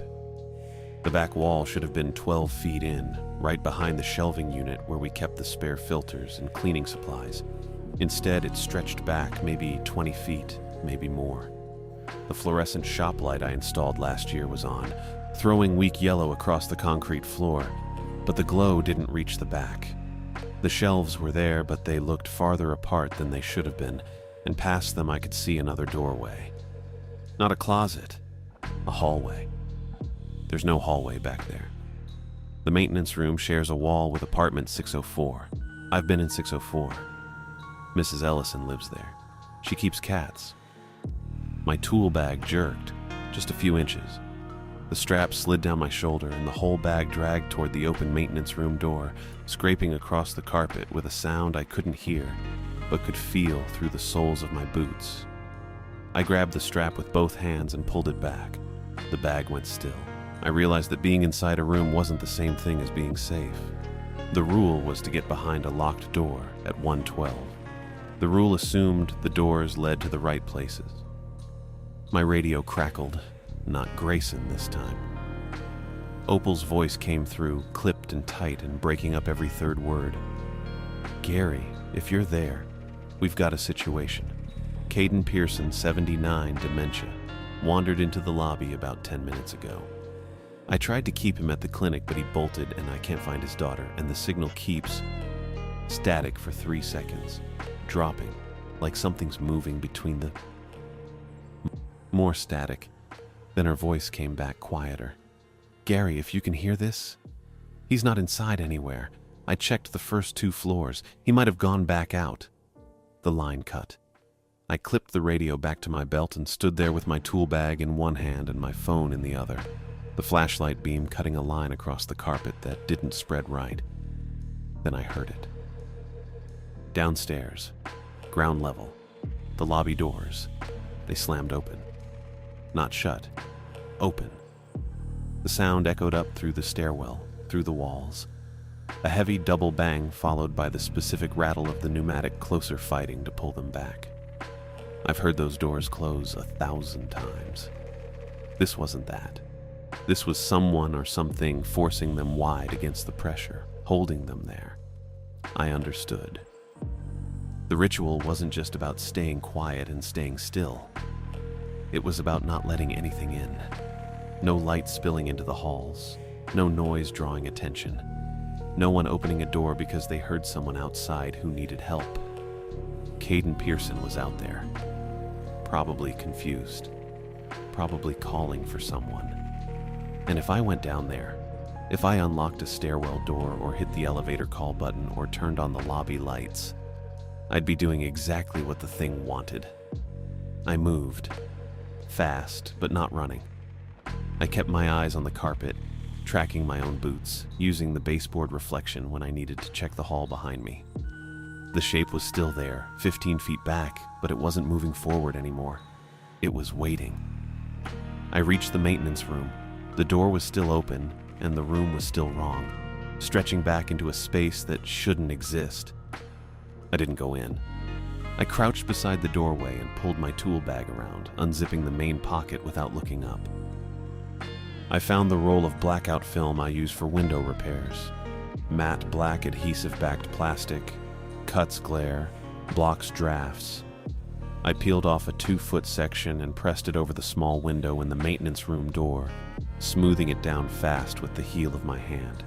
The back wall should have been 12 feet in, right behind the shelving unit where we kept the spare filters and cleaning supplies. Instead, it stretched back maybe 20 feet, maybe more. The fluorescent shop light I installed last year was on, throwing weak yellow across the concrete floor, but the glow didn't reach the back. The shelves were there, but they looked farther apart than they should have been, and past them I could see another doorway. Not a closet, a hallway. There's no hallway back there. The maintenance room shares a wall with apartment 604. I've been in 604. Mrs. Ellison lives there. She keeps cats. My tool bag jerked, just a few inches. The strap slid down my shoulder and the whole bag dragged toward the open maintenance room door, scraping across the carpet with a sound I couldn't hear, but could feel through the soles of my boots. I grabbed the strap with both hands and pulled it back. The bag went still. I realized that being inside a room wasn't the same thing as being safe. The rule was to get behind a locked door at 112. The rule assumed the doors led to the right places. My radio crackled, not Grayson this time. Opal's voice came through, clipped and tight and breaking up every third word. "Gary, if you're there, we've got a situation. Caden Pearson, 79, dementia, wandered into the lobby about 10 minutes ago. I tried to keep him at the clinic, but he bolted and I can't find his daughter, and the signal keeps static for 3 seconds, dropping, like something's moving between the..." More static. Then her voice came back quieter. "Gary, if you can hear this? He's not inside anywhere. I checked the first 2 floors. He might have gone back out." The line cut. I clipped the radio back to my belt and stood there with my tool bag in one hand and my phone in the other, the flashlight beam cutting a line across the carpet that didn't spread right. Then I heard it. Downstairs, ground level, the lobby doors. They slammed open. Not shut, open. The sound echoed up through the stairwell, through the walls. A heavy double bang followed by the specific rattle of the pneumatic closer fighting to pull them back. I've heard those doors close 1,000 times. This wasn't that. This was someone or something forcing them wide against the pressure, holding them there. I understood. The ritual wasn't just about staying quiet and staying still. It was about not letting anything in. No light spilling into the halls. No noise drawing attention. No one opening a door because they heard someone outside who needed help. Caden Pearson was out there. Probably confused. Probably calling for someone. And if I went down there, if I unlocked a stairwell door or hit the elevator call button or turned on the lobby lights, I'd be doing exactly what the thing wanted. I moved. Fast, but not running. I kept my eyes on the carpet, tracking my own boots, using the baseboard reflection when I needed to check the hall behind me. The shape was still there, 15 feet back, but it wasn't moving forward anymore. It was waiting. I reached the maintenance room. The door was still open, and the room was still wrong, stretching back into a space that shouldn't exist. I didn't go in. I crouched beside the doorway and pulled my tool bag around, unzipping the main pocket without looking up. I found the roll of blackout film I use for window repairs. Matte black adhesive-backed plastic, cuts glare, blocks drafts. I peeled off a 2-foot section and pressed it over the small window in the maintenance room door, smoothing it down fast with the heel of my hand.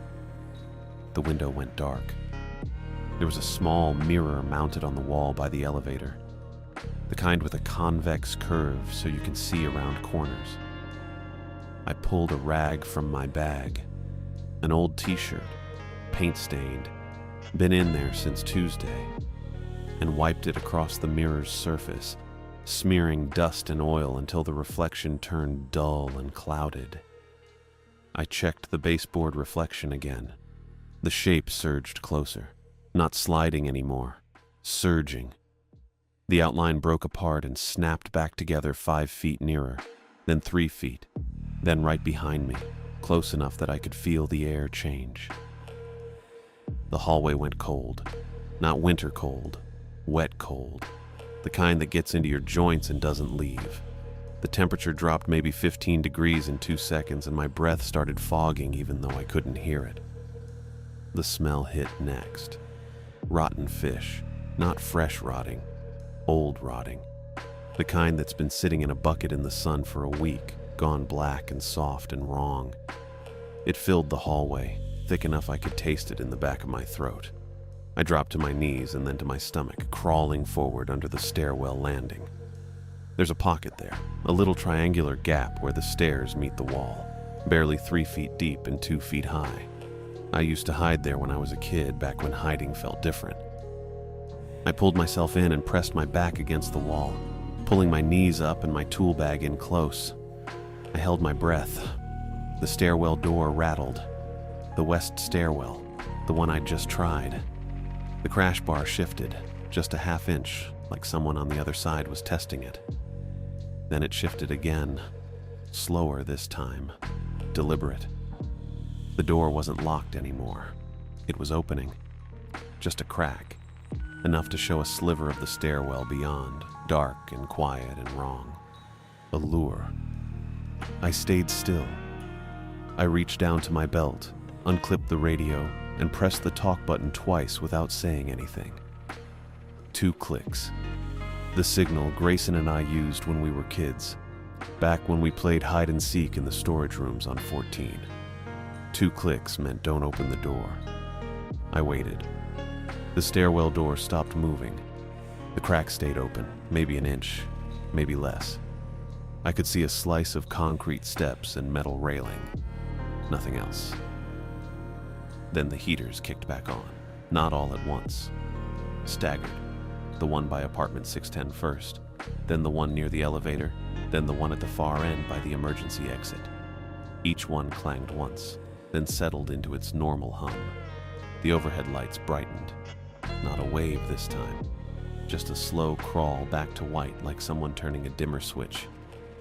The window went dark. There was a small mirror mounted on the wall by the elevator, the kind with a convex curve so you can see around corners. I pulled a rag from my bag, an old t-shirt, paint-stained, been in there since Tuesday, and wiped it across the mirror's surface, smearing dust and oil until the reflection turned dull and clouded. I checked the baseboard reflection again. The shape surged closer, not sliding anymore, surging. The outline broke apart and snapped back together 5 feet nearer, then 3 feet, then right behind me, close enough that I could feel the air change. The hallway went cold, not winter cold, wet cold, the kind that gets into your joints and doesn't leave. The temperature dropped maybe 15 degrees in 2 seconds and my breath started fogging even though I couldn't hear it. The smell hit next. Rotten fish, not fresh rotting, old rotting. The kind that's been sitting in a bucket in the sun for a week, gone black and soft and wrong. It filled the hallway, thick enough I could taste it in the back of my throat. I dropped to my knees and then to my stomach, crawling forward under the stairwell landing. There's a pocket there, a little triangular gap where the stairs meet the wall, barely 3 feet deep and 2 feet high. I used to hide there when I was a kid, back when hiding felt different. I pulled myself in and pressed my back against the wall, pulling my knees up and my tool bag in close. I held my breath. The stairwell door rattled. The west stairwell, the one I'd just tried. The crash bar shifted, just a ½ inch, like someone on the other side was testing it. Then it shifted again, slower this time, deliberate. The door wasn't locked anymore. It was opening. Just a crack, enough to show a sliver of the stairwell beyond, dark and quiet and wrong. A lure. I stayed still. I reached down to my belt, unclipped the radio, and pressed the talk button twice without saying anything. 2 clicks. The signal Grayson and I used when we were kids, back when we played hide and seek in the storage rooms on 14. 2 clicks meant don't open the door. I waited. The stairwell door stopped moving. The crack stayed open, maybe an inch, maybe less. I could see a slice of concrete steps and metal railing. Nothing else. Then the heaters kicked back on, not all at once. Staggered. The one by apartment 610 first, then the one near the elevator, then the one at the far end by the emergency exit. Each one clanged once, then settled into its normal hum. The overhead lights brightened. Not a wave this time, just a slow crawl back to white like someone turning a dimmer switch.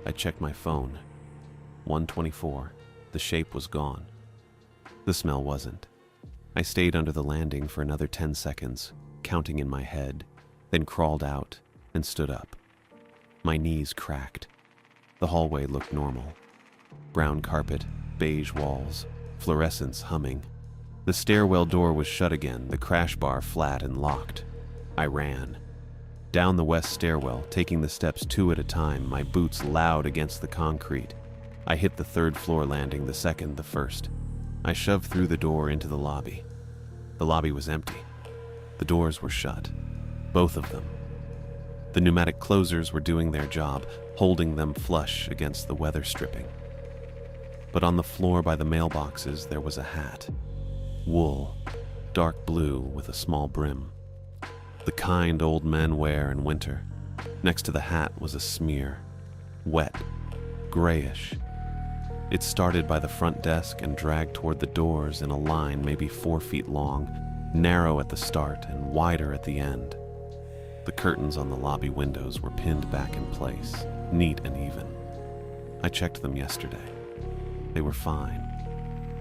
I checked my phone. 1:24. The shape was gone. The smell wasn't. I stayed under the landing for another 10 seconds, counting in my head, then crawled out and stood up. My knees cracked. The hallway looked normal. Brown carpet, beige walls, fluorescence humming. The stairwell door was shut again, the crash bar flat and locked. I ran. Down the west stairwell, taking the steps 2 at a time, my boots loud against the concrete. I hit the 3rd floor landing, the 2nd the 1st. I shoved through the door into the lobby. The lobby was empty. The doors were shut. Both of them. The pneumatic closers were doing their job, holding them flush against the weather stripping. But on the floor by the mailboxes there was a hat. Wool, dark blue with a small brim. The kind old men wear in winter. Next to the hat was a smear. Wet, grayish. It started by the front desk and dragged toward the doors in a line maybe 4 feet long, narrow at the start and wider at the end. The curtains on the lobby windows were pinned back in place, neat and even. I checked them yesterday. They were fine.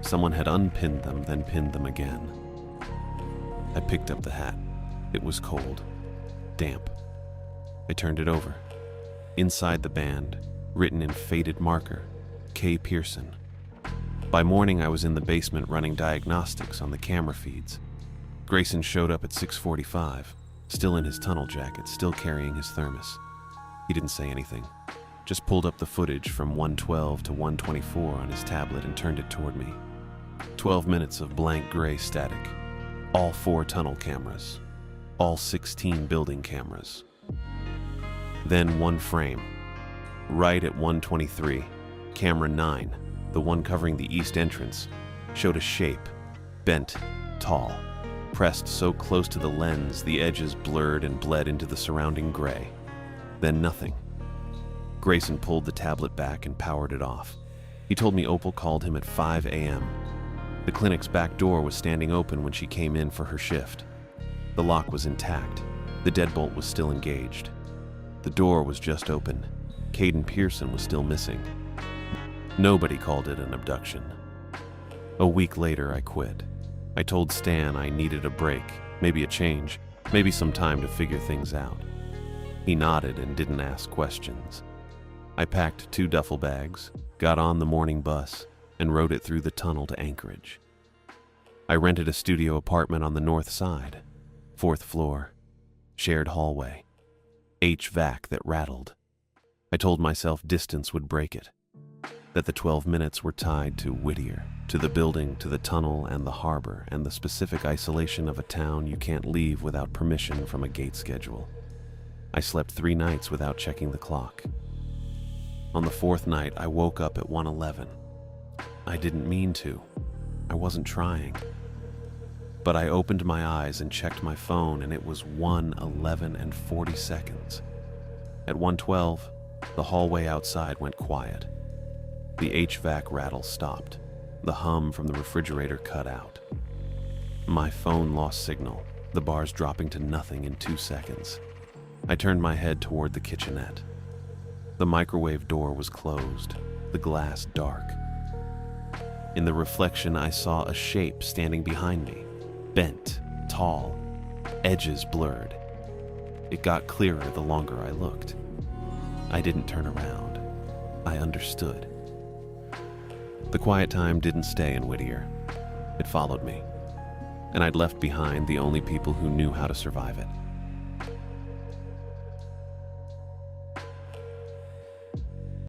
Someone had unpinned them, then pinned them again. I picked up the hat. It was cold, damp. I turned it over. Inside the band, written in faded marker, K. Pearson. By morning, I was in the basement running diagnostics on the camera feeds. Grayson showed up at 6:45, still in his tunnel jacket, still carrying his thermos. He didn't say anything, just pulled up the footage from 1:12 to 1:24 on his tablet and turned it toward me. 12 minutes of blank gray static. All 4 tunnel cameras. All 16 building cameras. Then one frame. Right at 1:23, camera 9, the one covering the east entrance, showed a shape, bent, tall, pressed so close to the lens the edges blurred and bled into the surrounding gray. Then nothing. Grayson pulled the tablet back and powered it off. He told me Opal called him at 5 a.m. The clinic's back door was standing open when she came in for her shift. The lock was intact. The deadbolt was still engaged. The door was just open. Caden Pearson was still missing. Nobody called it an abduction. A week later, I quit. I told Stan I needed a break, maybe a change, maybe some time to figure things out. He nodded and didn't ask questions. I packed 2 duffel bags, got on the morning bus, and rode it through the tunnel to Anchorage. I rented a studio apartment on the north side. 4th floor, shared hallway, HVAC that rattled. I told myself distance would break it, that the 12 minutes were tied to Whittier, to the building, to the tunnel and the harbor, and the specific isolation of a town you can't leave without permission from a gate schedule. I slept 3 nights without checking the clock. On the 4th night, I woke up at 1:11. I didn't mean to. I wasn't trying. But I opened my eyes and checked my phone, and it was 1:11 and 40 seconds. At 1:12, the hallway outside went quiet. The HVAC rattle stopped. The hum from the refrigerator cut out. My phone lost signal, the bars dropping to nothing in 2 seconds. I turned my head toward the kitchenette. The microwave door was closed, the glass dark. In the reflection, I saw a shape standing behind me. Bent, tall, edges blurred. It got clearer the longer I looked. I didn't turn around. I understood. The quiet time didn't stay in Whittier. It followed me. And I'd left behind the only people who knew how to survive it.